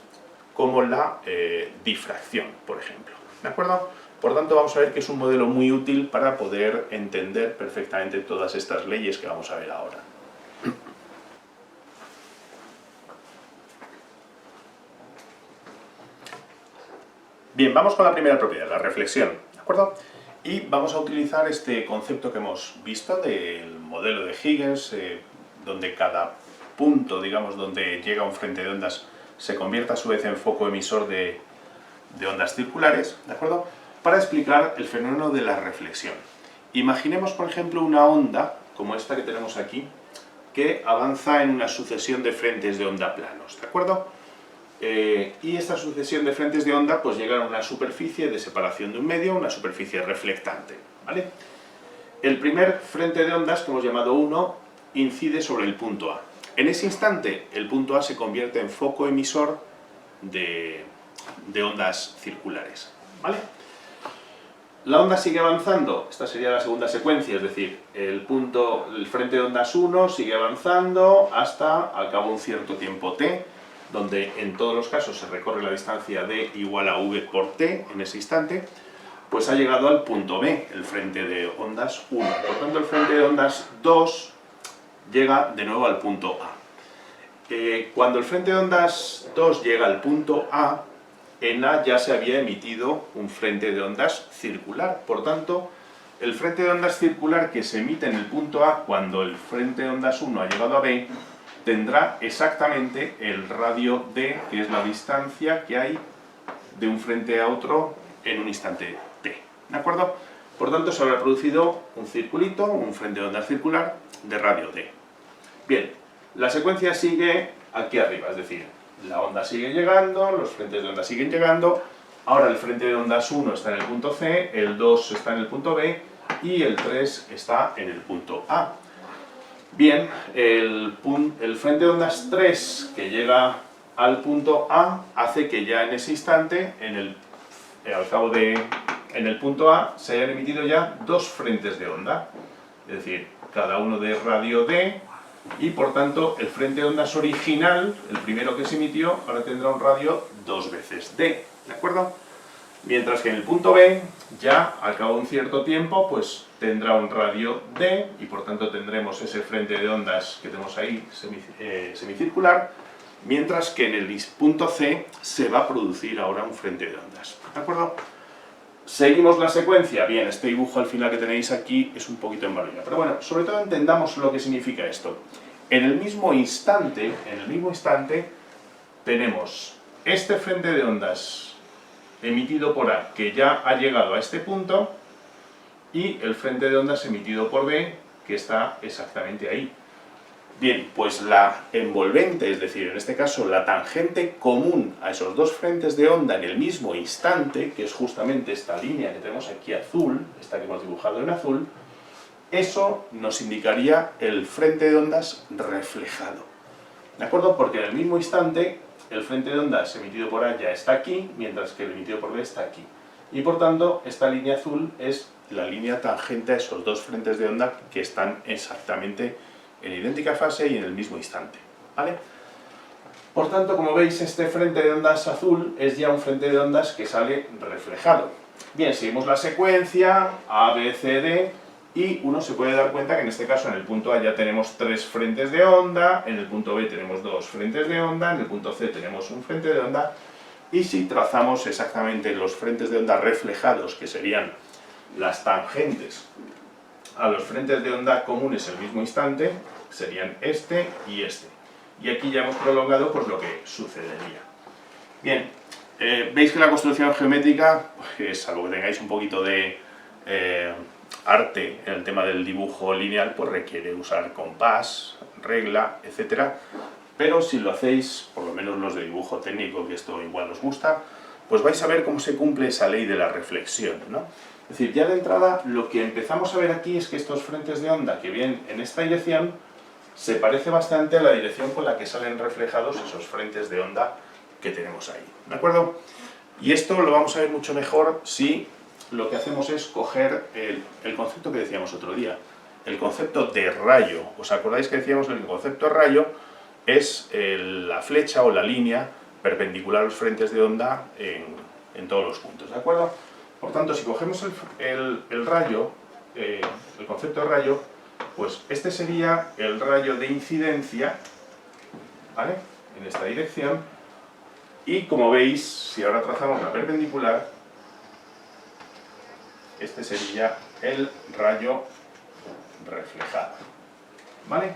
como la difracción, por ejemplo, ¿de acuerdo? Por tanto, vamos a ver que es un modelo muy útil para poder entender perfectamente todas estas leyes que vamos a ver ahora. Bien, vamos con la primera propiedad, la reflexión, ¿de acuerdo? Y vamos a utilizar este concepto que hemos visto del modelo de Huygens, donde cada punto, digamos, donde llega un frente de ondas se convierte a su vez en foco emisor de ondas circulares, ¿de acuerdo? Para explicar el fenómeno de la reflexión. Imaginemos, por ejemplo, una onda, como esta que tenemos aquí, que avanza en una sucesión de frentes de onda planos, ¿de acuerdo? Y esta sucesión de frentes de onda pues llega a una superficie de separación de un medio, una superficie reflectante, ¿vale? El primer frente de ondas, que hemos llamado 1, incide sobre el punto A. En ese instante, el punto A se convierte en foco emisor de de ondas circulares, ¿vale? La onda sigue avanzando, esta sería la segunda secuencia, es decir, el frente de ondas 1 sigue avanzando hasta al cabo de un cierto tiempo t, donde en todos los casos se recorre la distancia d igual a v por t en ese instante, pues ha llegado al punto B, el frente de ondas 1. Por tanto, el frente de ondas 2 llega de nuevo al punto A. Cuando el frente de ondas 2 llega al punto A, en A ya se había emitido un frente de ondas circular. Por tanto, el frente de ondas circular que se emite en el punto A cuando el frente de ondas 1 ha llegado a B, tendrá exactamente el radio d, que es la distancia que hay de un frente a otro en un instante t. ¿De acuerdo? Por tanto, se habrá producido un circulito, un frente de onda circular de radio d. Bien, la secuencia sigue aquí arriba, es decir, la onda sigue llegando, los frentes de onda siguen llegando, ahora el frente de ondas 1 está en el punto C, el 2 está en el punto B y el 3 está en el punto A. Bien, el frente de ondas 3 que llega al punto A hace que ya en ese instante, en el punto A, se hayan emitido ya dos frentes de onda, es decir, cada uno de radio d, y por tanto el frente de ondas original, el primero que se emitió, ahora tendrá un radio dos veces d, ¿de acuerdo? Mientras que en el punto B, ya al cabo de un cierto tiempo, pues tendrá un radio d, y por tanto tendremos ese frente de ondas que tenemos ahí semicircular, mientras que en el punto C se va a producir ahora un frente de ondas, ¿de acuerdo? Seguimos la secuencia. Bien, este dibujo al final que tenéis aquí es un poquito en barriga, pero bueno, sobre todo entendamos lo que significa esto. En el mismo instante tenemos este frente de ondas emitido por A, que ya ha llegado a este punto, y el frente de ondas emitido por B, que está exactamente ahí. Bien, pues la envolvente, es decir, en este caso la tangente común a esos dos frentes de onda en el mismo instante, que es justamente esta línea que tenemos aquí azul, esta que hemos dibujado en azul, eso nos indicaría el frente de ondas reflejado. ¿De acuerdo? Porque en el mismo instante el frente de ondas emitido por A ya está aquí, mientras que el emitido por B está aquí. Y por tanto, esta línea azul es la línea tangente a esos dos frentes de onda que están exactamente en idéntica fase y en el mismo instante, ¿vale? Por tanto, como veis, este frente de ondas azul es ya un frente de ondas que sale reflejado. Bien, seguimos la secuencia, A, B, C, D, y uno se puede dar cuenta que en este caso en el punto A ya tenemos tres frentes de onda, en el punto B tenemos dos frentes de onda, en el punto C tenemos un frente de onda, y si trazamos exactamente los frentes de onda reflejados, que serían las tangentes a los frentes de onda comunes en el mismo instante, serían este y este. Y aquí ya hemos prolongado pues lo que sucedería. Bien, veis que la construcción geométrica, pues, salvo que tengáis un poquito de arte en el tema del dibujo lineal, pues requiere usar compás, regla, etcétera. Pero si lo hacéis, por lo menos los de dibujo técnico, que esto igual os gusta, pues vais a ver cómo se cumple esa ley de la reflexión, ¿no? Es decir, ya de entrada lo que empezamos a ver aquí es que estos frentes de onda que vienen en esta dirección se parece bastante a la dirección con la que salen reflejados esos frentes de onda que tenemos ahí, ¿de acuerdo? Y esto lo vamos a ver mucho mejor si lo que hacemos es coger el concepto que decíamos otro día, el concepto de rayo. ¿Os acordáis que decíamos que el concepto de rayo es la flecha o la línea perpendicular a los frentes de onda en todos los puntos, ¿de acuerdo? Por tanto, si cogemos el rayo, el concepto de rayo, pues este sería el rayo de incidencia, ¿vale? En esta dirección, y como veis, si ahora trazamos la perpendicular, este sería el rayo reflejado, ¿vale?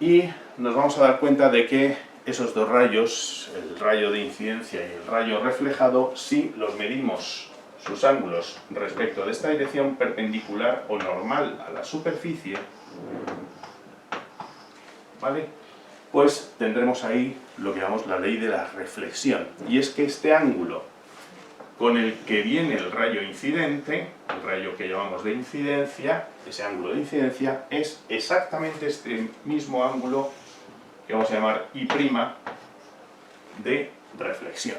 Y nos vamos a dar cuenta de que esos dos rayos, el rayo de incidencia y el rayo reflejado, si los medimos sus ángulos respecto de esta dirección perpendicular o normal a la superficie, ¿vale? Pues tendremos ahí lo que llamamos la ley de la reflexión. Y es que este ángulo con el que viene el rayo incidente, el rayo que llamamos de incidencia, ese ángulo de incidencia, es exactamente este mismo ángulo que vamos a llamar I' de reflexión.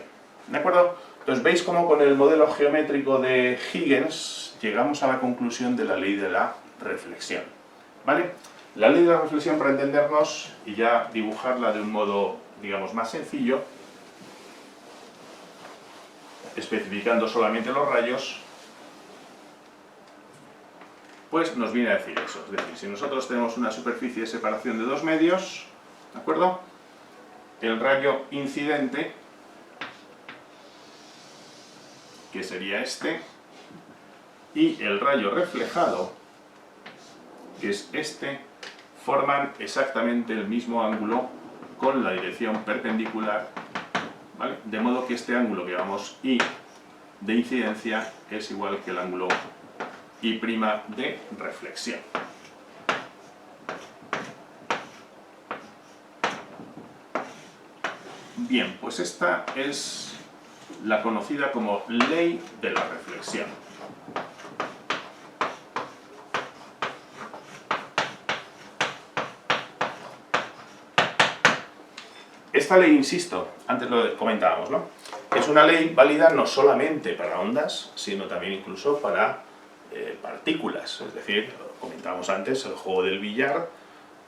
¿De acuerdo? Entonces veis cómo con el modelo geométrico de Huygens llegamos a la conclusión de la ley de la reflexión. ¿Vale? La ley de la reflexión, para entendernos y ya dibujarla de un modo, digamos, más sencillo, especificando solamente los rayos, pues nos viene a decir eso. Es decir, si nosotros tenemos una superficie de separación de dos medios, ¿de acuerdo? El rayo incidente, que sería este, y el rayo reflejado, que es este, forman exactamente el mismo ángulo con la dirección perpendicular, ¿vale? De modo que este ángulo que llamamos I de incidencia es igual que el ángulo I' de reflexión. Bien, pues esta es la conocida como ley de la reflexión. Esta ley, insisto, antes lo comentábamos, ¿no? Es una ley válida no solamente para ondas, sino también incluso para partículas. Es decir, comentábamos antes, el juego del billar,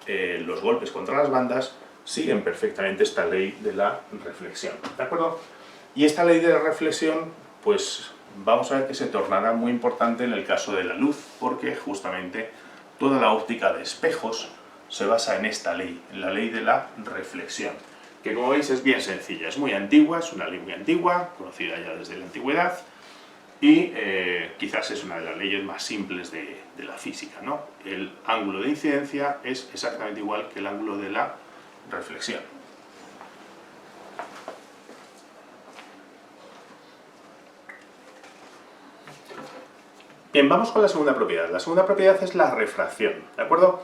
los golpes contra las bandas, siguen perfectamente esta ley de la reflexión. ¿De acuerdo? Y esta ley de la reflexión, pues vamos a ver que se tornará muy importante en el caso de la luz, porque justamente toda la óptica de espejos se basa en esta ley, en la ley de la reflexión, que como veis es bien sencilla, es muy antigua, es una ley muy antigua, conocida ya desde la antigüedad, y quizás es una de las leyes más simples de la física, ¿no? El ángulo de incidencia es exactamente igual que el ángulo de la reflexión. Bien, vamos con la segunda propiedad. La segunda propiedad es la refracción, ¿de acuerdo?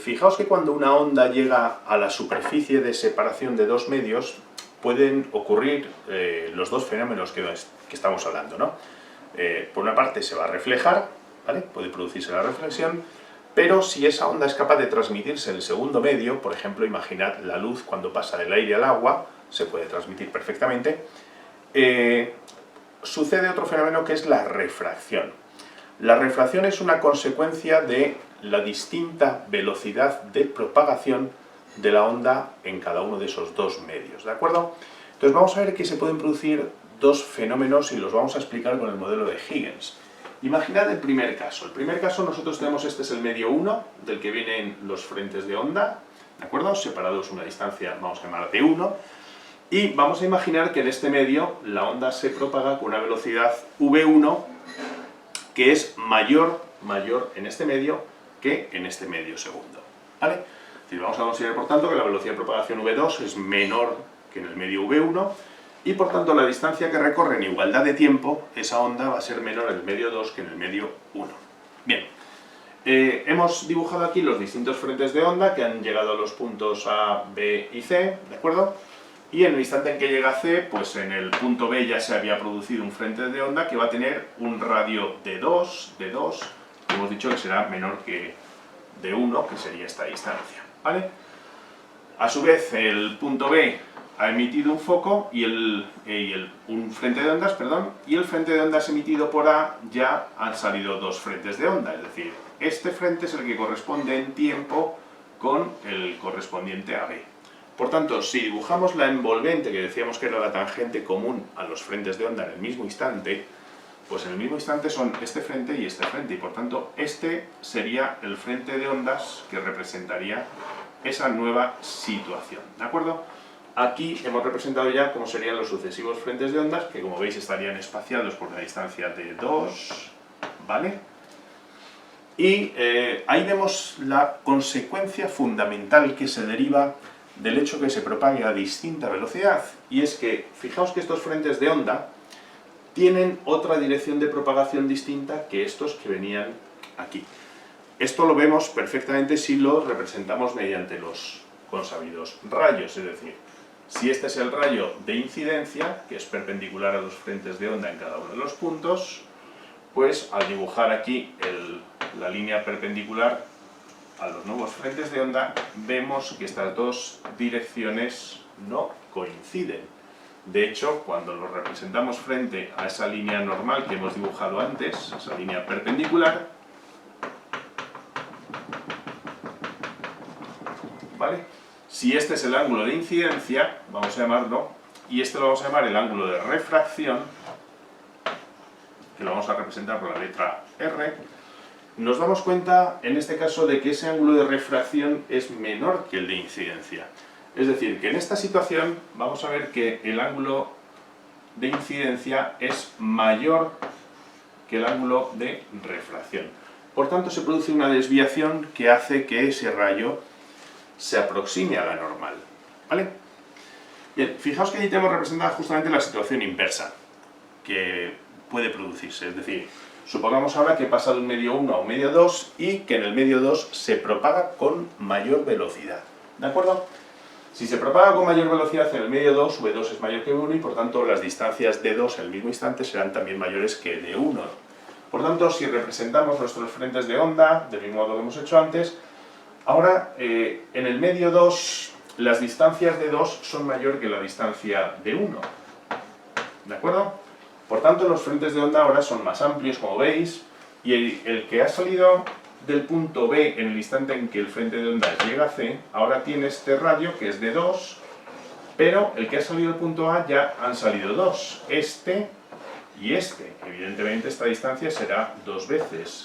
Fijaos que cuando una onda llega a la superficie de separación de dos medios, pueden ocurrir los dos fenómenos que estamos hablando, ¿no? Por una parte se va a reflejar, ¿vale? Puede producirse la reflexión, pero si esa onda es capaz de transmitirse en el segundo medio, por ejemplo, imaginad la luz cuando pasa del aire al agua, se puede transmitir perfectamente, sucede otro fenómeno que es la refracción. La refracción es una consecuencia de la distinta velocidad de propagación de la onda en cada uno de esos dos medios, ¿de acuerdo? Entonces vamos a ver que se pueden producir dos fenómenos y los vamos a explicar con el modelo de Huygens. Imaginad el primer caso. El primer caso nosotros tenemos, este es el medio 1, del que vienen los frentes de onda, ¿de acuerdo? Separados una distancia, vamos a llamar de 1, y vamos a imaginar que en este medio la onda se propaga con una velocidad v1 que es mayor en este medio que en este medio segundo, ¿vale? Es decir, vamos a considerar por tanto que la velocidad de propagación v2 es menor que en el medio v1 y por tanto la distancia que recorre en igualdad de tiempo, esa onda va a ser menor en el medio 2 que en el medio 1. Bien, hemos dibujado aquí los distintos frentes de onda que han llegado a los puntos A, B y C, ¿de acuerdo? Y en el instante en que llega C, pues en el punto B ya se había producido un frente de onda que va a tener un radio de 2, hemos dicho que será menor que de 1, que sería esta distancia, ¿vale? A su vez, el punto B ha emitido un foco y un frente de ondas, perdón, y el frente de ondas emitido por A ya han salido dos frentes de onda, es decir, este frente es el que corresponde en tiempo con el correspondiente a B. Por tanto, si dibujamos la envolvente, que decíamos que era la tangente común a los frentes de onda en el mismo instante, pues en el mismo instante son este frente y este frente, y por tanto este sería el frente de ondas que representaría esa nueva situación, ¿de acuerdo? Aquí hemos representado ya cómo serían los sucesivos frentes de ondas, que como veis estarían espaciados por una distancia de 2, ¿vale? Y ahí vemos la consecuencia fundamental que se deriva del hecho que se propague a distinta velocidad, y es que, fijaos que estos frentes de onda tienen otra dirección de propagación distinta que estos que venían aquí. Esto lo vemos perfectamente si lo representamos mediante los consabidos rayos, es decir, si este es el rayo de incidencia, que es perpendicular a los frentes de onda en cada uno de los puntos, pues al dibujar aquí la línea perpendicular a los nuevos frentes de onda, vemos que estas dos direcciones no coinciden. De hecho, cuando lo representamos frente a esa línea normal que hemos dibujado antes, esa línea perpendicular, ¿vale? Si este es el ángulo de incidencia, vamos a llamarlo, y este lo vamos a llamar el ángulo de refracción, que lo vamos a representar por la letra R, nos damos cuenta, en este caso, de que ese ángulo de refracción es menor que el de incidencia. Es decir, que en esta situación vamos a ver que el ángulo de incidencia es mayor que el ángulo de refracción. Por tanto, se produce una desviación que hace que ese rayo se aproxime a la normal, ¿vale? Bien, fijaos que ahí tenemos representada justamente la situación inversa que puede producirse, es decir, supongamos ahora que pasa de un medio 1 a un medio 2 y que en el medio 2 se propaga con mayor velocidad, ¿de acuerdo? Si se propaga con mayor velocidad en el medio 2, V2 es mayor que V1 y por tanto las distancias de 2 en el mismo instante serán también mayores que de 1. Por tanto, si representamos nuestros frentes de onda, del mismo modo que hemos hecho antes, ahora en el medio 2 las distancias de 2 son mayor que la distancia de 1, ¿de acuerdo? Por tanto, los frentes de onda ahora son más amplios, como veis, y el que ha salido del punto B en el instante en que el frente de onda llega a C, ahora tiene este radio que es de 2, pero el que ha salido del punto A ya han salido 2, este y este. Evidentemente esta distancia será 2 veces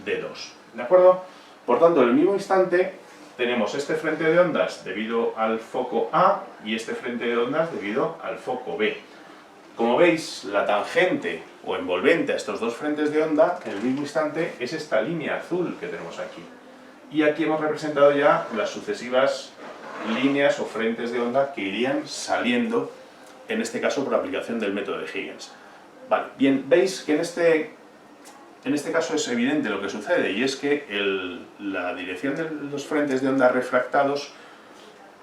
de 2, ¿de acuerdo? Por tanto, en el mismo instante tenemos este frente de ondas debido al foco A y este frente de ondas debido al foco B. Como veis, la tangente o envolvente a estos dos frentes de onda en el mismo instante es esta línea azul que tenemos aquí. Y aquí hemos representado ya las sucesivas líneas o frentes de onda que irían saliendo, en este caso por aplicación del método de Huygens. Vale, bien, veis que en este caso es evidente lo que sucede, y es que la dirección de los frentes de onda refractados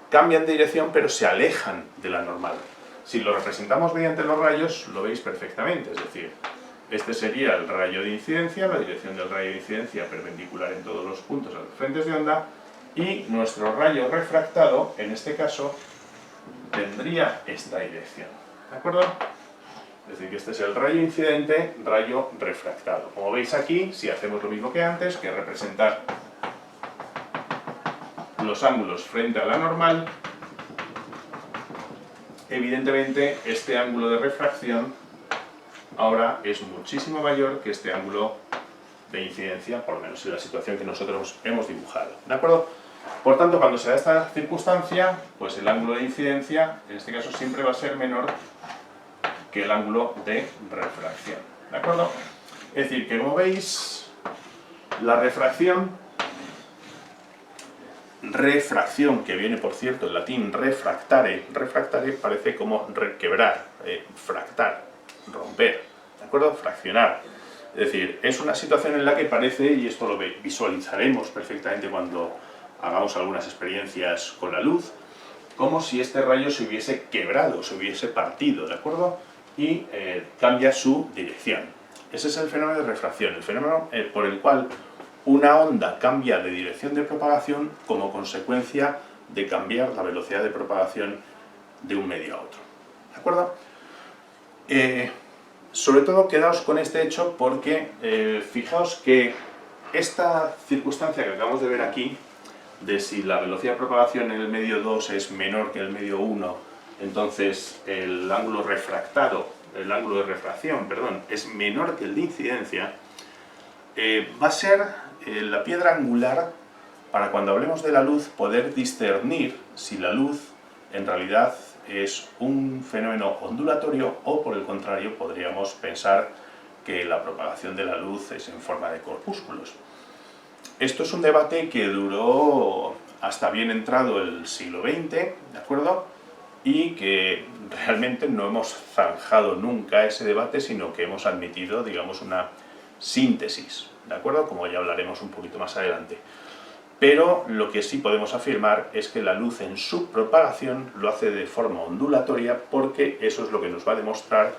cambian de dirección pero se alejan de la normal. Si lo representamos mediante los rayos, lo veis perfectamente, es decir, este sería el rayo de incidencia, la dirección del rayo de incidencia perpendicular en todos los puntos a los frentes de onda, y nuestro rayo refractado, en este caso, tendría esta dirección, ¿de acuerdo? Es decir, que este es el rayo incidente, rayo refractado. Como veis aquí, si hacemos lo mismo que antes, que representar los ángulos frente a la normal, evidentemente este ángulo de refracción ahora es muchísimo mayor que este ángulo de incidencia, por lo menos en la situación que nosotros hemos dibujado, ¿de acuerdo? Por tanto, cuando se da esta circunstancia, pues el ángulo de incidencia, en este caso, siempre va a ser menor que el ángulo de refracción, ¿de acuerdo? Es decir, que como veis, la refracción, que viene por cierto en latín refractare, refractare parece como quebrar, fractar, romper, ¿de acuerdo? Fraccionar. Es decir, es una situación en la que parece, y esto lo visualizaremos perfectamente cuando hagamos algunas experiencias con la luz, como si este rayo se hubiese quebrado, se hubiese partido, ¿de acuerdo? Y cambia su dirección. Ese es el fenómeno de refracción, el fenómeno por el cual una onda cambia de dirección de propagación como consecuencia de cambiar la velocidad de propagación de un medio a otro, ¿de acuerdo? Sobre todo quedaos con este hecho porque fijaos que esta circunstancia que acabamos de ver aquí, de si la velocidad de propagación en el medio 2 es menor que el medio 1, entonces el ángulo refractado, el ángulo de refracción, perdón, es menor que el de incidencia, va a ser la piedra angular para cuando hablemos de la luz poder discernir si la luz en realidad es un fenómeno ondulatorio o por el contrario podríamos pensar que la propagación de la luz es en forma de corpúsculos. Esto es un debate que duró hasta bien entrado el siglo XX, ¿de acuerdo? Y que realmente no hemos zanjado nunca ese debate, sino que hemos admitido, digamos, una síntesis, ¿de acuerdo? Como ya hablaremos un poquito más adelante. Pero lo que sí podemos afirmar es que la luz en su propagación lo hace de forma ondulatoria, porque eso es lo que nos va a demostrar,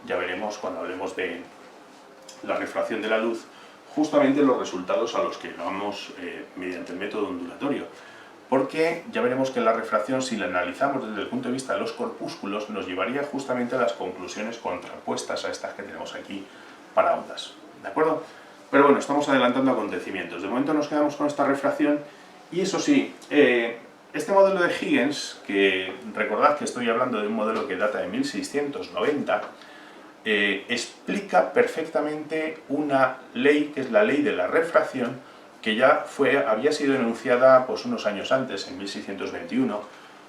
ya veremos cuando hablemos de la refracción de la luz, justamente los resultados a los que llegamos mediante el método ondulatorio. porque ya veremos que la refracción, si la analizamos desde el punto de vista de los corpúsculos, nos llevaría justamente a las conclusiones contrapuestas a estas que tenemos aquí para ondas, ¿de acuerdo? Pero bueno, estamos adelantando acontecimientos. De momento nos quedamos con esta refracción y eso sí, este modelo de Huygens, que recordad que estoy hablando de un modelo que data de 1690, explica perfectamente una ley, que es la ley de la refracción, que ya había sido enunciada pues, unos años antes, en 1621,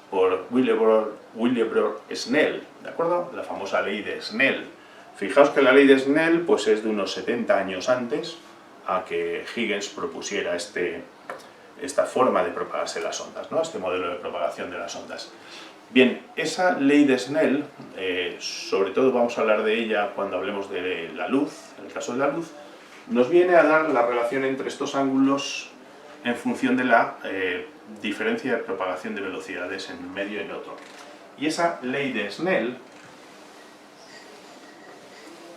por Willebrord Snell, ¿de acuerdo? La famosa ley de Snell. Fijaos que la ley de Snell pues, es de unos 70 años antes a que Huygens propusiera esta forma de propagarse las ondas, ¿no? Este modelo de propagación de las ondas. Bien, esa ley de Snell, sobre todo vamos a hablar de ella cuando hablemos de la luz, en el caso de la luz, nos viene a dar la relación entre estos ángulos en función de la diferencia de propagación de velocidades en un medio y en otro. Y esa ley de Snell,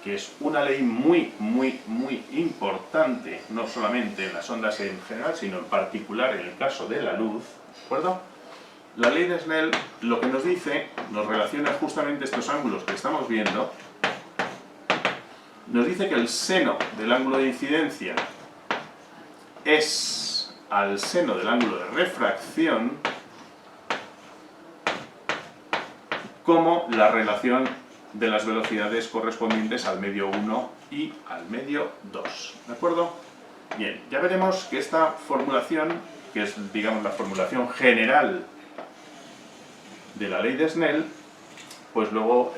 que es una ley muy importante, no solamente en las ondas en general, sino en particular en el caso de la luz, ¿de acuerdo? La ley de Snell lo que nos dice, nos relaciona justamente estos ángulos que estamos viendo, nos dice que el seno del ángulo de incidencia es al seno del ángulo de refracción como la relación de las velocidades correspondientes al medio 1 y al medio 2, ¿de acuerdo? Bien, ya veremos que esta formulación, que es, digamos, la formulación general de la ley de Snell, pues luego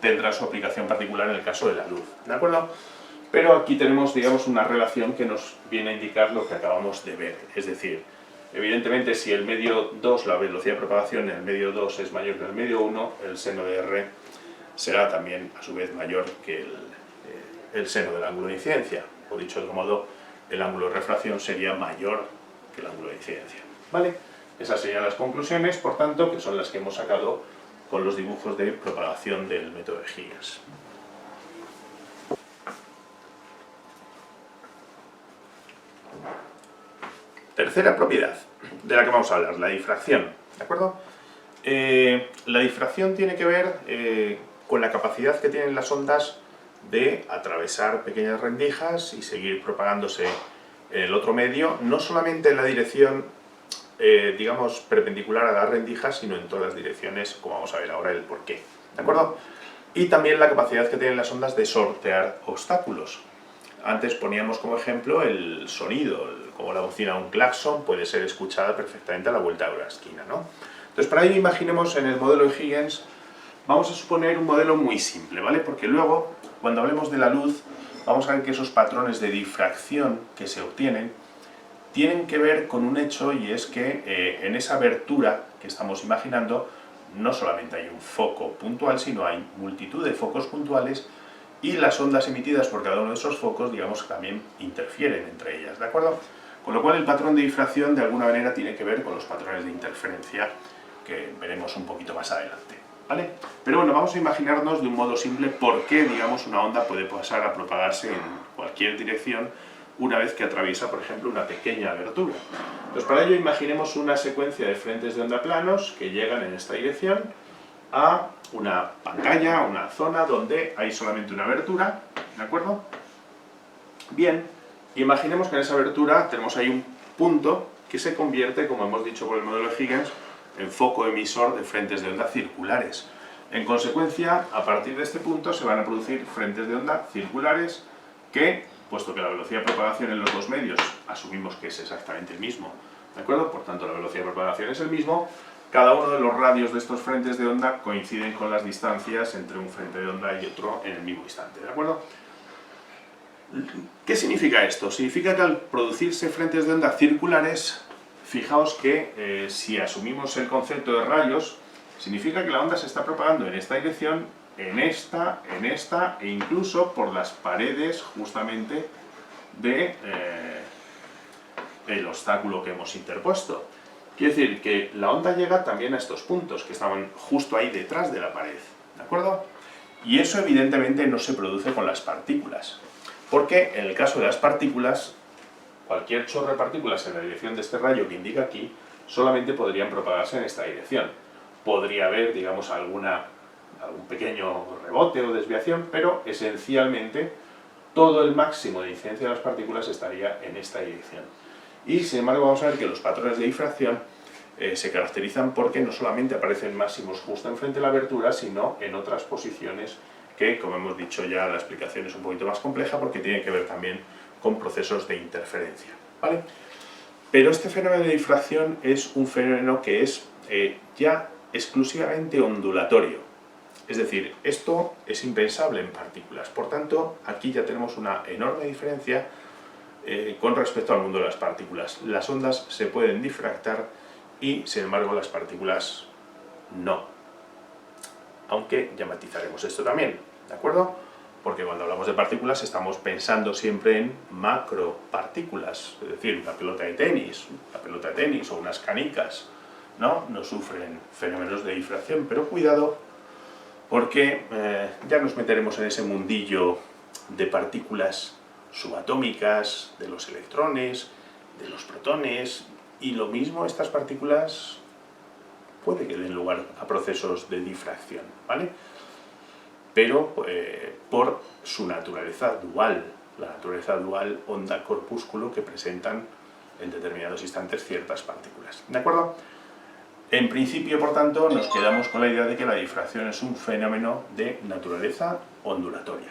tendrá su aplicación particular en el caso de la luz, ¿de acuerdo? Pero aquí tenemos, digamos, una relación que nos viene a indicar lo que acabamos de ver, es decir, evidentemente si el medio 2, la velocidad de propagación en el medio 2 es mayor que el medio 1, el seno de R será también a su vez mayor que el seno del ángulo de incidencia, o dicho de otro modo, el ángulo de refracción sería mayor que el ángulo de incidencia, ¿vale? Esas serían las conclusiones, por tanto, que son las que hemos sacado con los dibujos de propagación del método de Huygens. Tercera propiedad de la que vamos a hablar, la difracción, ¿de acuerdo? La difracción tiene que ver con la capacidad que tienen las ondas de atravesar pequeñas rendijas y seguir propagándose en el otro medio, no solamente en la dirección digamos, perpendicular a la rendija, sino en todas las direcciones, como vamos a ver ahora el porqué, ¿de acuerdo? Y también la capacidad que tienen las ondas de sortear obstáculos. Antes poníamos como ejemplo el sonido, como la bocina de un claxon puede ser escuchada perfectamente a la vuelta de una esquina, ¿no? Entonces, para ello imaginemos en el modelo de Huygens, vamos a suponer un modelo muy simple, ¿vale? Porque luego, cuando hablemos de la luz, vamos a ver que esos patrones de difracción que se obtienen tienen que ver con un hecho, y es que en esa abertura que estamos imaginando no solamente hay un foco puntual, sino hay multitud de focos puntuales y las ondas emitidas por cada uno de esos focos, digamos, también interfieren entre ellas, ¿de acuerdo? Con lo cual el patrón de difracción de alguna manera tiene que ver con los patrones de interferencia que veremos un poquito más adelante, ¿vale? Pero bueno, vamos a imaginarnos de un modo simple por qué, digamos, una onda puede pasar a propagarse en cualquier dirección una vez que atraviesa, por ejemplo, una pequeña abertura. Entonces, para ello imaginemos una secuencia de frentes de onda planos que llegan en esta dirección a una pantalla, a una zona donde hay solamente una abertura, ¿de acuerdo? Bien, imaginemos que en esa abertura tenemos ahí un punto que se convierte, como hemos dicho por el modelo de Huygens, en foco emisor de frentes de onda circulares. En consecuencia, a partir de este punto se van a producir frentes de onda circulares que, puesto que la velocidad de propagación en los dos medios asumimos que es exactamente el mismo, ¿de acuerdo? Por tanto, la velocidad de propagación es el mismo, cada uno de los radios de estos frentes de onda coinciden con las distancias entre un frente de onda y otro en el mismo instante, ¿de acuerdo? ¿Qué significa esto? Significa que al producirse frentes de onda circulares, fijaos que si asumimos el concepto de rayos, significa que la onda se está propagando en esta dirección, en esta e incluso por las paredes justamente del obstáculo que hemos interpuesto. Quiere decir que la onda llega también a estos puntos que estaban justo ahí detrás de la pared, ¿de acuerdo? Y eso evidentemente no se produce con las partículas, porque en el caso de las partículas, cualquier chorro de partículas en la dirección de este rayo que indica aquí solamente podrían propagarse en esta dirección. Podría haber, digamos, algún pequeño rebote o desviación, pero esencialmente todo el máximo de incidencia de las partículas estaría en esta dirección. Y sin embargo vamos a ver que los patrones de difracción se caracterizan porque no solamente aparecen máximos justo enfrente de la abertura, sino en otras posiciones que, como hemos dicho ya, la explicación es un poquito más compleja porque tiene que ver también con procesos de interferencia, ¿vale? Pero este fenómeno de difracción es un fenómeno que es ya exclusivamente ondulatorio. Es decir, esto es impensable en partículas. Por tanto, aquí ya tenemos una enorme diferencia con respecto al mundo de las partículas. Las ondas se pueden difractar y, sin embargo, las partículas no. Aunque ya matizaremos esto también, ¿de acuerdo? Porque cuando hablamos de partículas estamos pensando siempre en macropartículas, es decir, una pelota de tenis o unas canicas, ¿no? No sufren fenómenos de difracción, pero cuidado, porque ya nos meteremos en ese mundillo de partículas subatómicas, de los electrones, de los protones, y lo mismo estas partículas puede que den lugar a procesos de difracción, ¿vale? Pero por su naturaleza dual, la naturaleza dual onda-corpúsculo que presentan en determinados instantes ciertas partículas, ¿de acuerdo? En principio, por tanto, nos quedamos con la idea de que la difracción es un fenómeno de naturaleza ondulatoria.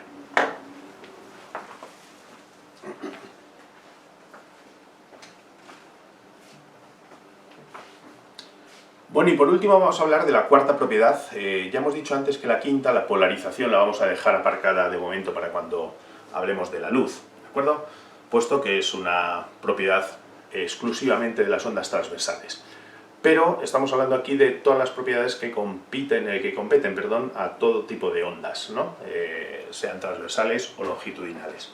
Bueno, y por último vamos a hablar de la cuarta propiedad. Ya hemos dicho antes que la quinta, la polarización, la vamos a dejar aparcada de momento para cuando hablemos de la luz, ¿de acuerdo? Puesto que es una propiedad exclusivamente de las ondas transversales. Pero estamos hablando aquí de todas las propiedades que competen a todo tipo de ondas, ¿no? Sean transversales o longitudinales.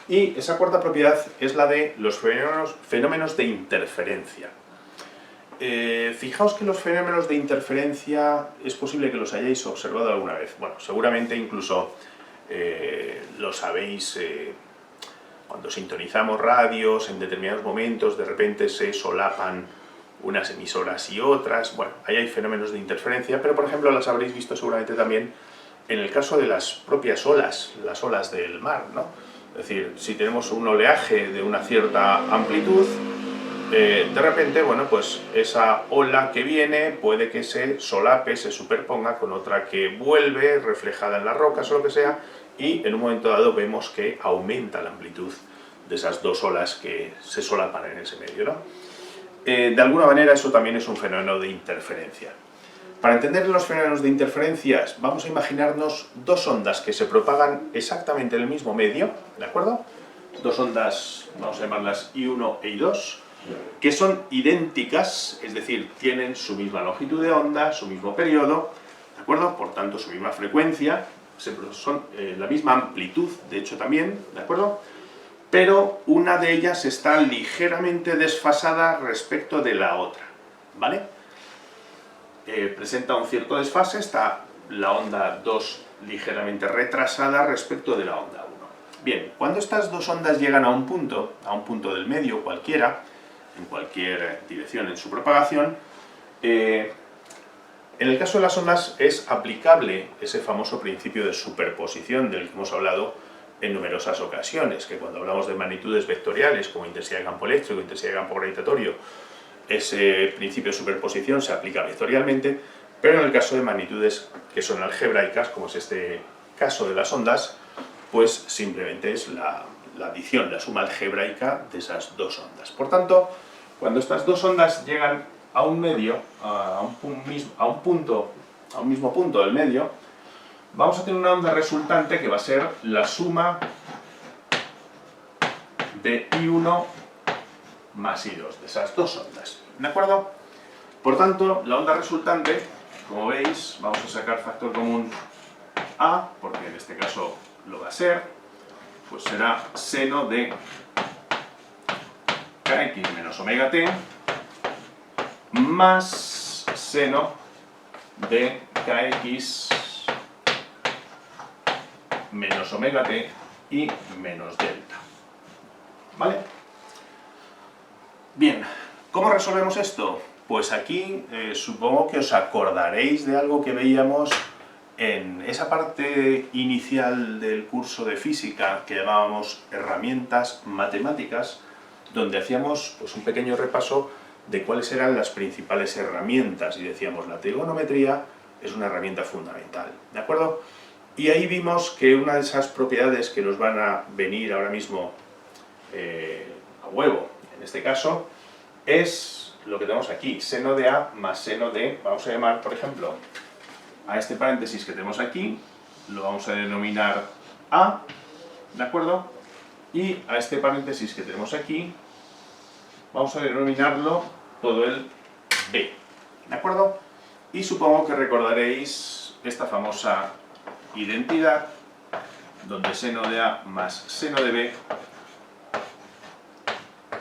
Y esa cuarta propiedad es la de los fenómenos de interferencia. Fijaos que los fenómenos de interferencia es posible que los hayáis observado alguna vez. Bueno, seguramente incluso lo sabéis cuando sintonizamos radios, en determinados momentos de repente se solapan unas emisoras y otras. Bueno, ahí hay fenómenos de interferencia, pero por ejemplo las habréis visto seguramente también en el caso de las propias olas, las olas del mar, ¿no? Es decir, si tenemos un oleaje de una cierta amplitud, de repente, bueno, pues esa ola que viene puede que se solape, se superponga con otra que vuelve reflejada en las rocas o lo que sea, y en un momento dado vemos que aumenta la amplitud de esas dos olas que se solapan en ese medio, ¿no? De alguna manera eso también es un fenómeno de interferencia. Para entender los fenómenos de interferencias, vamos a imaginarnos dos ondas que se propagan exactamente en el mismo medio, ¿de acuerdo? Dos ondas, vamos a llamarlas I1 e I2, que son idénticas, es decir, tienen su misma longitud de onda, su mismo periodo, ¿de acuerdo? Por tanto, su misma frecuencia, son la misma amplitud, de hecho también, ¿de acuerdo? Pero una de ellas está ligeramente desfasada respecto de la otra, ¿vale? Presenta un cierto desfase, está la onda 2 ligeramente retrasada respecto de la onda 1. Bien, cuando estas dos ondas llegan a un punto del medio cualquiera, en cualquier dirección en su propagación, en el caso de las ondas es aplicable ese famoso principio de superposición del que hemos hablado en numerosas ocasiones, que cuando hablamos de magnitudes vectoriales como intensidad de campo eléctrico, intensidad de campo gravitatorio, ese principio de superposición se aplica vectorialmente, pero en el caso de magnitudes que son algebraicas, como es este caso de las ondas, pues simplemente es la adición, la suma algebraica de esas dos ondas. Por tanto, cuando estas dos ondas llegan a un medio, a un mismo punto del medio, vamos a tener una onda resultante que va a ser la suma de I1 más I2, de esas dos ondas, ¿de acuerdo? Por tanto, la onda resultante, como veis, vamos a sacar factor común A, porque en este caso lo va a ser, pues será seno de kx menos omega t más seno de kx menos omega t y menos delta, ¿vale? Bien, ¿cómo resolvemos esto? pues aquí supongo que os acordaréis de algo que veíamos en esa parte inicial del curso de física que llamábamos herramientas matemáticas, donde hacíamos pues, un pequeño repaso de cuáles eran las principales herramientas y decíamos la trigonometría es una herramienta fundamental, ¿de acuerdo? Y ahí vimos que una de esas propiedades que nos van a venir ahora mismo a huevo, en este caso, es lo que tenemos aquí, seno de A más seno de, vamos a llamar, por ejemplo, a este paréntesis que tenemos aquí, lo vamos a denominar A, ¿de acuerdo? Y a este paréntesis que tenemos aquí, vamos a denominarlo todo el B, ¿de acuerdo? Y supongo que recordaréis esta famosa identidad, donde seno de A más seno de B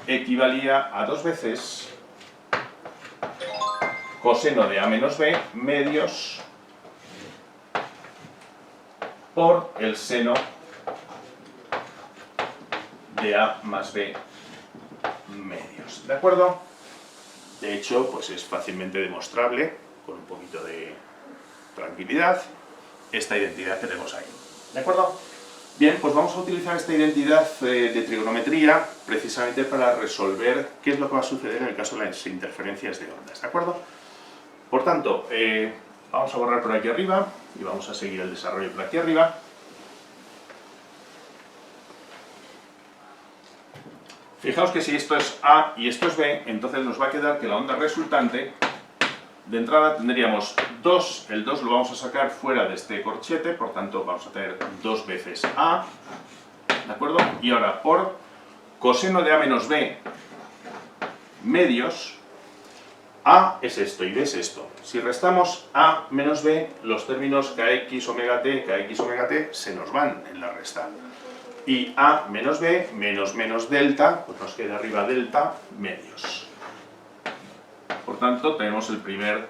equivalía a 2 veces coseno de A menos B medios por el seno de A más B medios, ¿de acuerdo? De hecho, pues es fácilmente demostrable, con un poquito de tranquilidad, esta identidad que tenemos ahí, ¿de acuerdo? Bien, pues vamos a utilizar esta identidad de trigonometría precisamente para resolver qué es lo que va a suceder en el caso de las interferencias de ondas, ¿de acuerdo? Por tanto, vamos a borrar por aquí arriba y vamos a seguir el desarrollo por aquí arriba. Fijaos que si esto es A y esto es B, entonces nos va a quedar que la onda resultante, de entrada tendríamos 2, el 2 lo vamos a sacar fuera de este corchete, por tanto vamos a tener 2 veces A, ¿de acuerdo? Y ahora por coseno de A menos B medios, A es esto y B es esto. Si restamos A menos B, los términos kx omega t se nos van en la resta. Y A menos B menos menos delta, pues nos queda arriba delta medios. Por tanto, tenemos el primer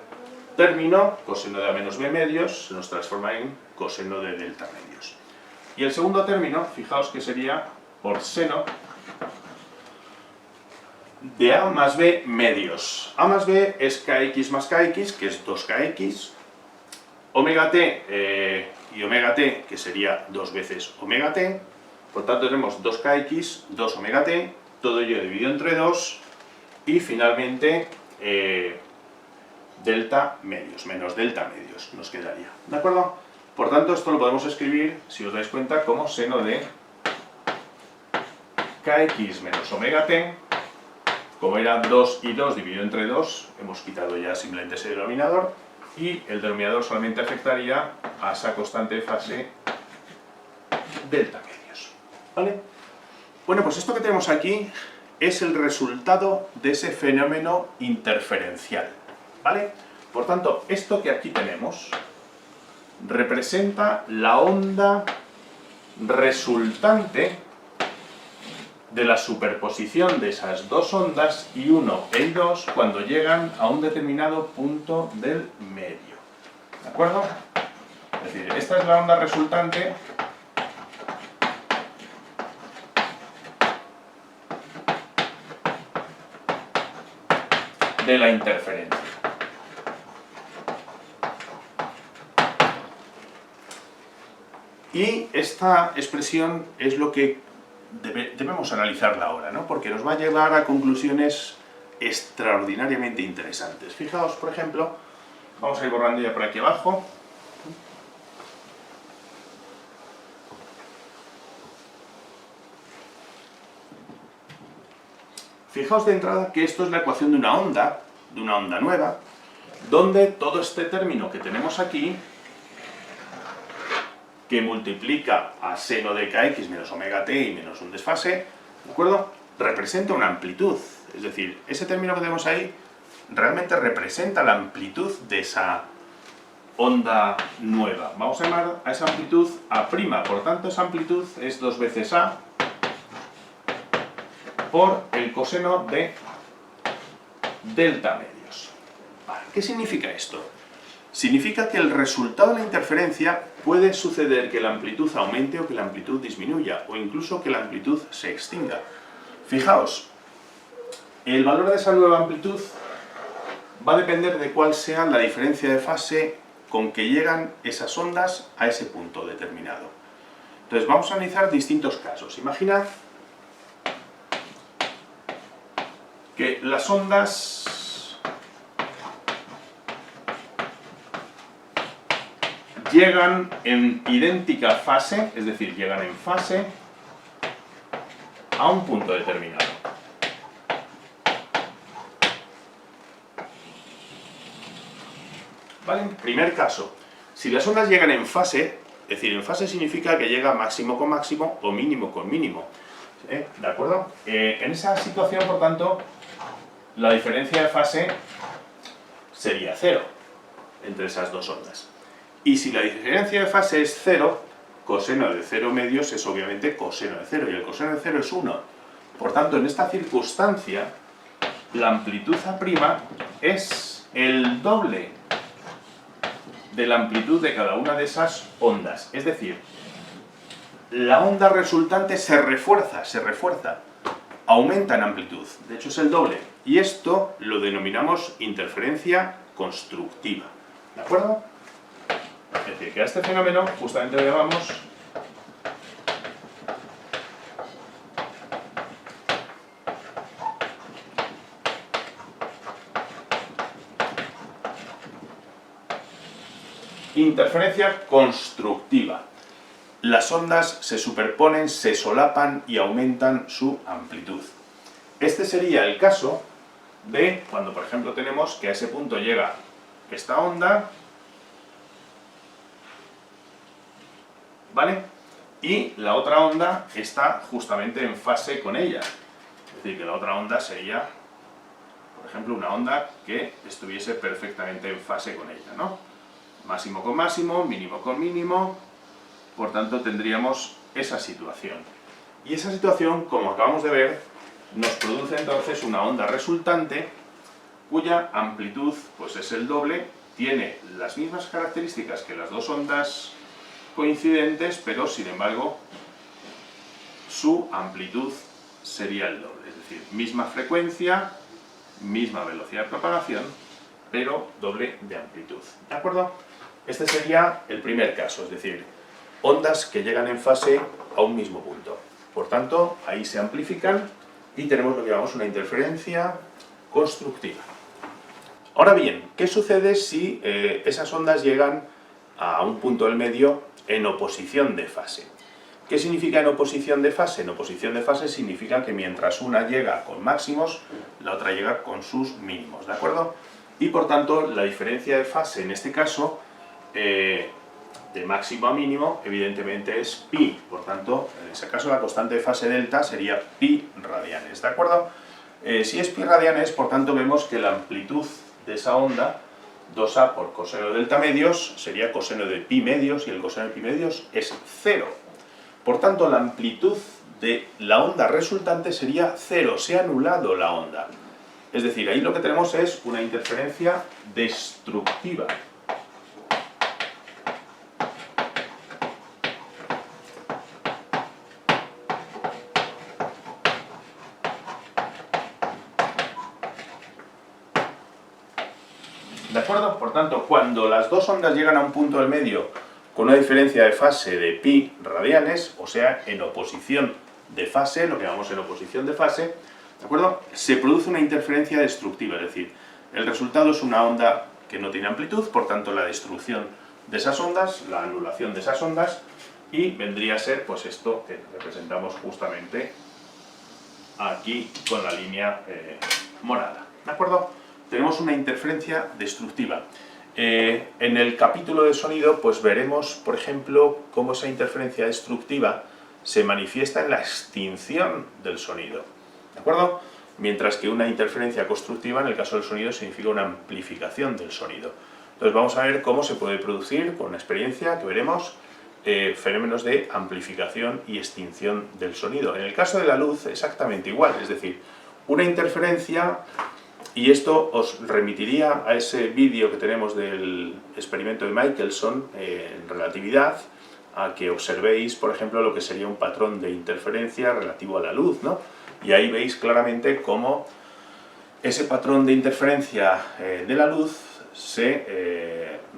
término, coseno de A menos B medios, se nos transforma en coseno de delta medios. Y el segundo término, fijaos que sería por seno de A más B medios. A más B es kx más kx, que es 2kx, omega t y omega t, que sería 2 veces omega t, por tanto tenemos 2kx, 2 omega t, todo ello dividido entre 2, y finalmente delta medios, menos delta medios nos quedaría, ¿de acuerdo? Por tanto, esto lo podemos escribir, si os dais cuenta, como seno de kx menos omega t. Como era 2 y 2 dividido entre 2, hemos quitado ya simplemente ese denominador, y el denominador solamente afectaría a esa constante de fase delta medios, ¿vale? Bueno, pues esto que tenemos aquí es el resultado de ese fenómeno interferencial, ¿vale? Por tanto, esto que aquí tenemos representa la onda resultante de la superposición de esas dos ondas I1 e I2 cuando llegan a un determinado punto del medio, ¿de acuerdo? Es decir, esta es la onda resultante de la interferencia. Y esta expresión es lo que debemos analizarla ahora, ¿no? Porque nos va a llevar a conclusiones extraordinariamente interesantes. Fijaos, por ejemplo, vamos a ir borrando ya por aquí abajo. Fijaos de entrada que esto es la ecuación de una onda nueva, donde todo este término que tenemos aquí, que multiplica a seno de kx menos omega t y menos un desfase, ¿de acuerdo?, representa una amplitud. Es decir, ese término que tenemos ahí realmente representa la amplitud de esa onda nueva. Vamos a llamar a esa amplitud A', por tanto esa amplitud es 2 veces A por el coseno de delta medios. Vale, ¿qué significa esto? Significa que el resultado de la interferencia puede suceder que la amplitud aumente o que la amplitud disminuya, o incluso que la amplitud se extinga. Fijaos, el valor de esa nueva amplitud va a depender de cuál sea la diferencia de fase con que llegan esas ondas a ese punto determinado. Entonces vamos a analizar distintos casos. Imagina que las ondas llegan en idéntica fase, es decir, llegan en fase a un punto determinado. ¿Vale? Primer caso, si las ondas llegan en fase, es decir, en fase significa que llega máximo con máximo o mínimo con mínimo. ¿De acuerdo? En esa situación, por tanto, la diferencia de fase sería 0 entre esas dos ondas. Y si la diferencia de fase es 0, coseno de 0 medios es obviamente coseno de 0, y el coseno de 0 es 1. Por tanto, en esta circunstancia, la amplitud A' es el doble de la amplitud de cada una de esas ondas. Es decir, la onda resultante se refuerza, aumenta en amplitud. De hecho, es el doble. Y esto lo denominamos interferencia constructiva. ¿De acuerdo? Es decir, que a este fenómeno justamente lo llamamos interferencia constructiva. Las ondas se superponen, se solapan y aumentan su amplitud. Este sería el caso de cuando, por ejemplo, tenemos que a ese punto llega esta onda, ¿vale? Y la otra onda está justamente en fase con ella. Es decir, que la otra onda sería, por ejemplo, una onda que estuviese perfectamente en fase con ella, ¿no? Máximo con máximo, mínimo con mínimo, por tanto tendríamos esa situación. Y esa situación, como acabamos de ver, nos produce entonces una onda resultante cuya amplitud pues es el doble, tiene las mismas características que las dos ondas coincidentes, pero sin embargo su amplitud sería el doble, es decir, misma frecuencia, misma velocidad de propagación, pero doble de amplitud. ¿De acuerdo? Este sería el primer caso, es decir, ondas que llegan en fase a un mismo punto. Por tanto, ahí se amplifican y tenemos lo que llamamos una interferencia constructiva. Ahora bien, ¿qué sucede si esas ondas llegan a un punto del medio en oposición de fase? ¿Qué significa en oposición de fase? En oposición de fase significa que mientras una llega con máximos, la otra llega con sus mínimos, ¿de acuerdo? Y por tanto, la diferencia de fase en este caso, de máximo a mínimo, evidentemente es pi. Por tanto, en ese caso la constante de fase delta sería pi radianes, ¿de acuerdo? Si es pi radianes, por tanto vemos que la amplitud de esa onda, 2a por coseno de delta medios, sería coseno de pi medios, y el coseno de pi medios es 0. Por tanto, la amplitud de la onda resultante sería 0, se ha anulado la onda. Es decir, ahí lo que tenemos es una interferencia destructiva. ¿De acuerdo? Por tanto, cuando las dos ondas llegan a un punto del medio con una diferencia de fase de pi radianes, o sea, en oposición de fase, lo que llamamos en oposición de fase, ¿de acuerdo? Se produce una interferencia destructiva, es decir, el resultado es una onda que no tiene amplitud, por tanto la destrucción de esas ondas, la anulación de esas ondas, y vendría a ser pues esto que representamos justamente aquí con la línea morada, ¿de acuerdo? Tenemos una interferencia destructiva. En el capítulo de sonido pues veremos, por ejemplo, cómo esa interferencia destructiva se manifiesta en la extinción del sonido, ¿de acuerdo? Mientras que una interferencia constructiva en el caso del sonido significa una amplificación del sonido. Entonces vamos a ver cómo se puede producir, con una experiencia que veremos, fenómenos de amplificación y extinción del sonido. En el caso de la luz exactamente igual, es decir, una interferencia. Y esto os remitiría a ese vídeo que tenemos del experimento de Michelson en relatividad, a que observéis, por ejemplo, lo que sería un patrón de interferencia relativo a la luz, ¿no? Y ahí veis claramente cómo ese patrón de interferencia de la luz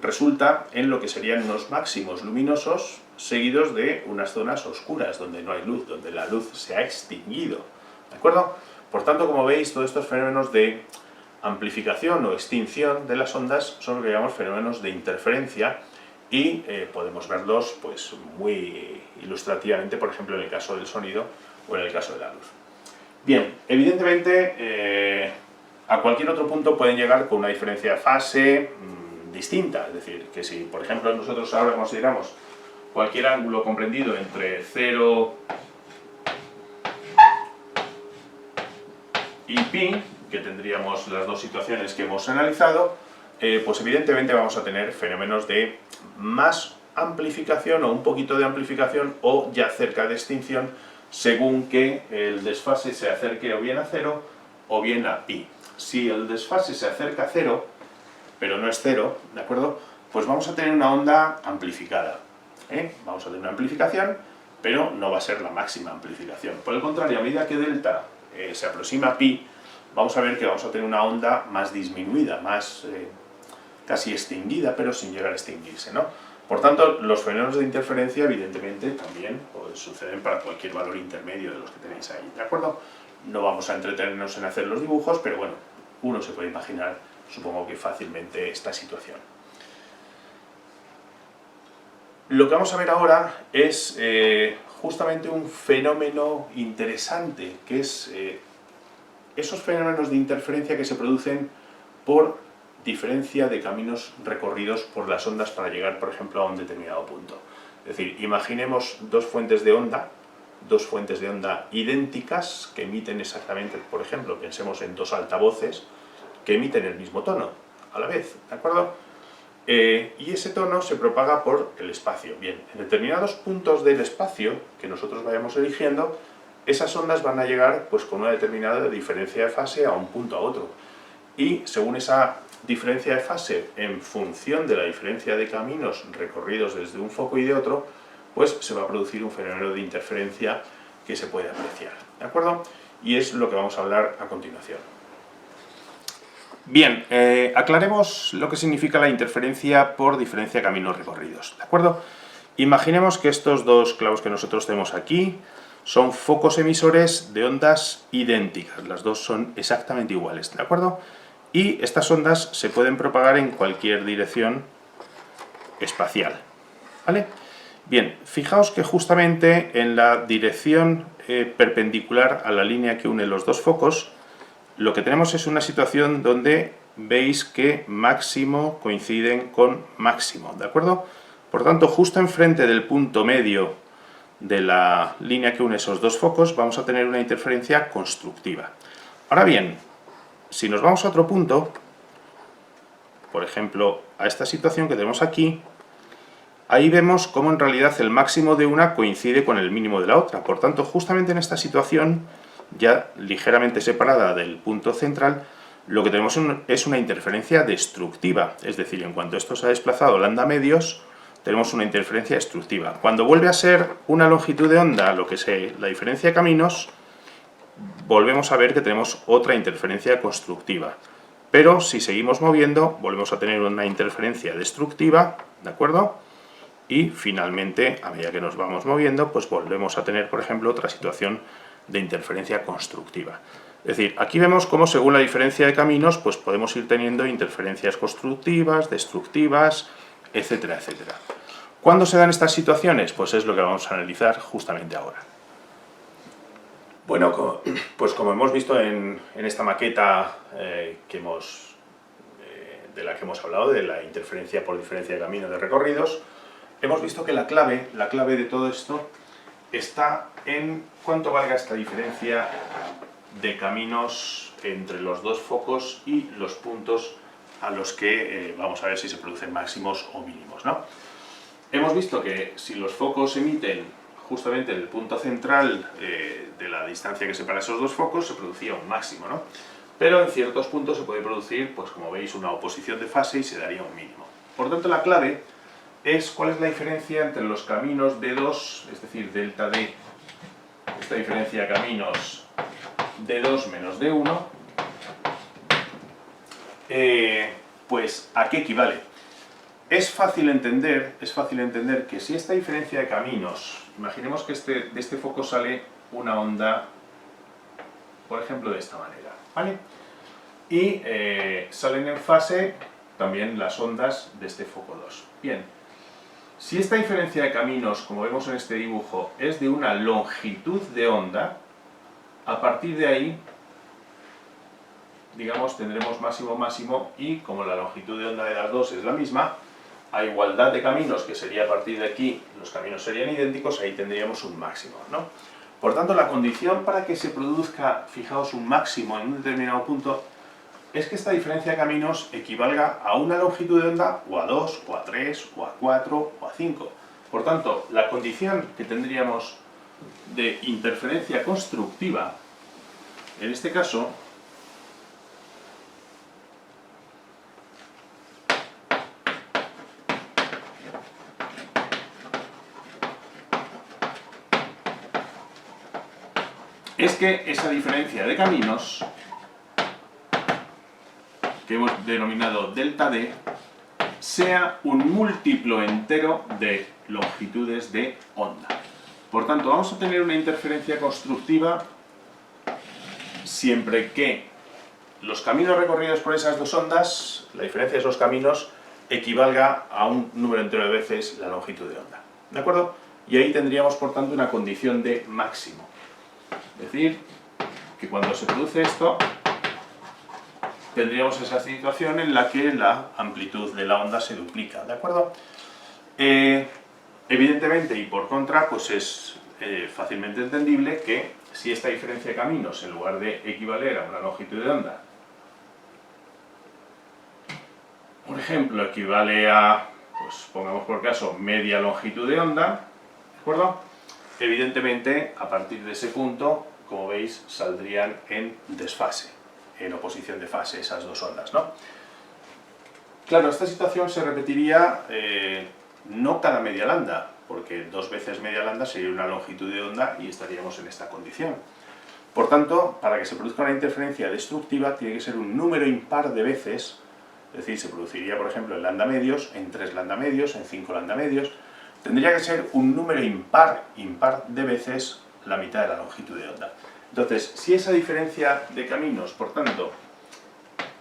resulta en lo que serían unos máximos luminosos seguidos de unas zonas oscuras donde no hay luz, donde la luz se ha extinguido, ¿de acuerdo? Por tanto, como veis, todos estos fenómenos de amplificación o extinción de las ondas son lo que llamamos fenómenos de interferencia y podemos verlos pues, muy ilustrativamente, por ejemplo, en el caso del sonido o en el caso de la luz. Bien, evidentemente a cualquier otro punto pueden llegar con una diferencia de fase distinta, es decir, que si por ejemplo nosotros ahora consideramos cualquier ángulo comprendido entre 0 y pi, que tendríamos las dos situaciones que hemos analizado, pues evidentemente vamos a tener fenómenos de más amplificación o un poquito de amplificación o ya cerca de extinción según que el desfase se acerque o bien a 0 o bien a pi. Si el desfase se acerca a 0, pero no es 0, ¿de acuerdo? Pues vamos a tener una onda amplificada. Vamos a tener una amplificación, pero no va a ser la máxima amplificación. Por el contrario, a medida que delta se aproxima a pi, vamos a ver que vamos a tener una onda más disminuida, más casi extinguida, pero sin llegar a extinguirse, ¿no? Por tanto, los fenómenos de interferencia, evidentemente, también pues, suceden para cualquier valor intermedio de los que tenéis ahí, ¿de acuerdo? No vamos a entretenernos en hacer los dibujos, pero bueno, uno se puede imaginar, supongo que fácilmente, esta situación. Lo que vamos a ver ahora es justamente un fenómeno interesante, que es esos fenómenos de interferencia que se producen por diferencia de caminos recorridos por las ondas para llegar, por ejemplo, a un determinado punto. Es decir, imaginemos dos fuentes de onda idénticas que emiten exactamente, por ejemplo, pensemos en dos altavoces que emiten el mismo tono a la vez, ¿de acuerdo? Y ese tono se propaga por el espacio. Bien, en determinados puntos del espacio que nosotros vayamos eligiendo, esas ondas van a llegar pues, con una determinada diferencia de fase a un punto a otro. Y según esa diferencia de fase, en función de la diferencia de caminos recorridos desde un foco y de otro, pues se va a producir un fenómeno de interferencia que se puede apreciar, ¿de acuerdo? Y es lo que vamos a hablar a continuación. Bien, aclaremos lo que significa la interferencia por diferencia de caminos recorridos, ¿de acuerdo? Imaginemos que estos dos clavos que nosotros tenemos aquí son focos emisores de ondas idénticas, las dos son exactamente iguales, ¿de acuerdo? Y estas ondas se pueden propagar en cualquier dirección espacial, ¿vale? Bien, fijaos que justamente en la dirección perpendicular a la línea que une los dos focos, lo que tenemos es una situación donde veis que máximo coinciden con máximo, ¿de acuerdo? Por tanto, justo enfrente del punto medio de la línea que une esos dos focos, vamos a tener una interferencia constructiva. Ahora bien, si nos vamos a otro punto, por ejemplo, a esta situación que tenemos aquí, ahí vemos cómo en realidad el máximo de una coincide con el mínimo de la otra. Por tanto, justamente en esta situación, ya ligeramente separada del punto central, lo que tenemos es una interferencia destructiva. Es decir, en cuanto esto se ha desplazado lambda medios, tenemos una interferencia destructiva. Cuando vuelve a ser una longitud de onda, lo que es la diferencia de caminos, volvemos a ver que tenemos otra interferencia constructiva. Pero si seguimos moviendo, volvemos a tener una interferencia destructiva, ¿de acuerdo? Y finalmente, a medida que nos vamos moviendo, pues volvemos a tener, por ejemplo, otra situación de interferencia constructiva. Es decir, aquí vemos cómo según la diferencia de caminos, pues podemos ir teniendo interferencias constructivas, destructivas, etcétera, etcétera. ¿Cuándo se dan estas situaciones? Pues es lo que vamos a analizar justamente ahora. Bueno, pues como hemos visto en esta maqueta de la que hemos hablado, de la interferencia por diferencia de camino de recorridos, hemos visto que la clave de todo esto está en cuánto valga esta diferencia de caminos entre los dos focos y los puntos a los que vamos a ver si se producen máximos o mínimos, ¿no? Hemos visto que si los focos emiten justamente en el punto central de la distancia que separa esos dos focos, se producía un máximo, ¿no? Pero en ciertos puntos se puede producir, pues como veis, una oposición de fase y se daría un mínimo. Por tanto, la clave es cuál es la diferencia entre los caminos D2, es decir, delta D, esta diferencia de caminos D2 menos D1, Pues, ¿a qué equivale? Es fácil entender que si esta diferencia de caminos, imaginemos que de este foco sale una onda, por ejemplo, de esta manera, ¿vale? Y salen en fase también las ondas de este foco 2. Bien, si esta diferencia de caminos, como vemos en este dibujo, es de una longitud de onda, a partir de ahí, digamos, tendremos máximo, y como la longitud de onda de las dos es la misma, a igualdad de caminos, que sería a partir de aquí, los caminos serían idénticos, ahí tendríamos un máximo, ¿no? Por tanto, la condición para que se produzca, fijaos, un máximo en un determinado punto, es que esta diferencia de caminos equivalga a una longitud de onda, o a 2, o a 3, o a 4, o a 5. Por tanto, la condición que tendríamos de interferencia constructiva, en este caso, es que esa diferencia de caminos, que hemos denominado delta D, sea un múltiplo entero de longitudes de onda. Por tanto, vamos a tener una interferencia constructiva siempre que los caminos recorridos por esas dos ondas, la diferencia de esos caminos, equivalga a un número entero de veces la longitud de onda. ¿De acuerdo? Y ahí tendríamos, por tanto, una condición de máximo. Es decir, que cuando se produce esto, tendríamos esa situación en la que la amplitud de la onda se duplica, ¿de acuerdo? Evidentemente, y por contra, pues es fácilmente entendible que si esta diferencia de caminos, en lugar de equivaler a una longitud de onda, por ejemplo, equivale a, pues pongamos por caso, media longitud de onda, ¿de acuerdo? Evidentemente, a partir de ese punto, como veis, saldrían en desfase, en oposición de fase esas dos ondas, ¿no? Claro, esta situación se repetiría no cada media lambda, porque 2 veces media lambda sería una longitud de onda y estaríamos en esta condición. Por tanto, para que se produzca una interferencia destructiva tiene que ser un número impar de veces, es decir, se produciría, por ejemplo, en lambda medios, en 3 lambda medios, en 5 lambda medios. Tendría que ser un número impar de veces la mitad de la longitud de onda. Entonces, si esa diferencia de caminos, por tanto,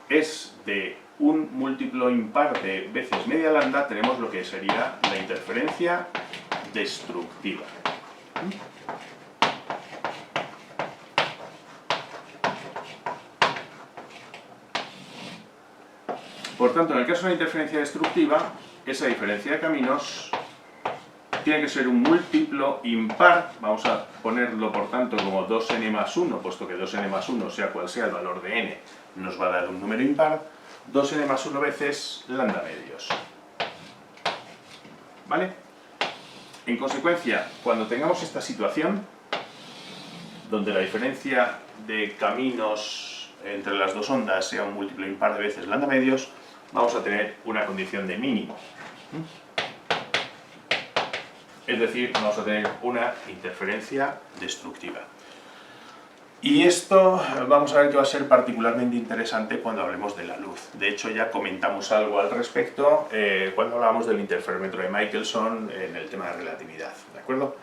es de un múltiplo impar de veces media lambda, tenemos lo que sería la interferencia destructiva. Por tanto, en el caso de la interferencia destructiva, esa diferencia de caminos tiene que ser un múltiplo impar, vamos a ponerlo por tanto como 2n más 1, puesto que 2n más 1, sea cual sea el valor de n, nos va a dar un número impar, 2n más 1 veces lambda medios. ¿Vale? En consecuencia, cuando tengamos esta situación, donde la diferencia de caminos entre las dos ondas sea un múltiplo impar de veces lambda medios, vamos a tener una condición de mínimo. Es decir, vamos a tener una interferencia destructiva. Y esto vamos a ver que va a ser particularmente interesante cuando hablemos de la luz. De hecho, ya comentamos algo al respecto cuando hablábamos del interferómetro de Michelson en el tema de relatividad, ¿de acuerdo?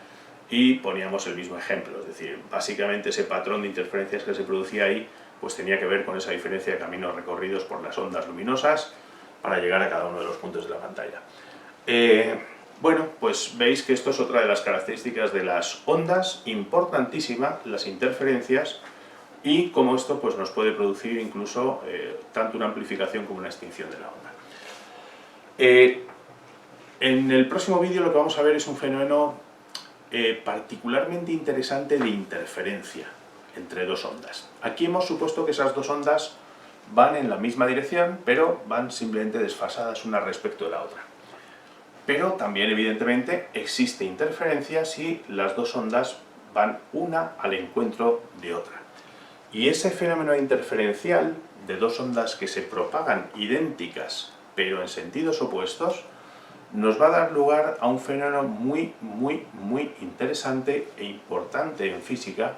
Y poníamos el mismo ejemplo, es decir, básicamente ese patrón de interferencias que se producía ahí pues tenía que ver con esa diferencia de caminos recorridos por las ondas luminosas para llegar a cada uno de los puntos de la pantalla. Bueno, pues veis que esto es otra de las características de las ondas, importantísima, las interferencias, y cómo esto pues, nos puede producir incluso tanto una amplificación como una extinción de la onda. En el próximo vídeo lo que vamos a ver es un fenómeno particularmente interesante de interferencia entre dos ondas. Aquí hemos supuesto que esas dos ondas van en la misma dirección, pero van simplemente desfasadas una respecto de la otra. Pero también, evidentemente, existe interferencia si las dos ondas van una al encuentro de otra. Y ese fenómeno interferencial de dos ondas que se propagan idénticas, pero en sentidos opuestos, nos va a dar lugar a un fenómeno muy interesante e importante en física,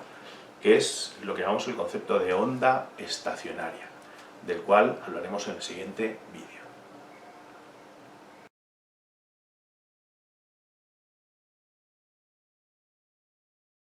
que es lo que llamamos el concepto de onda estacionaria. del cual hablaremos en el siguiente vídeo.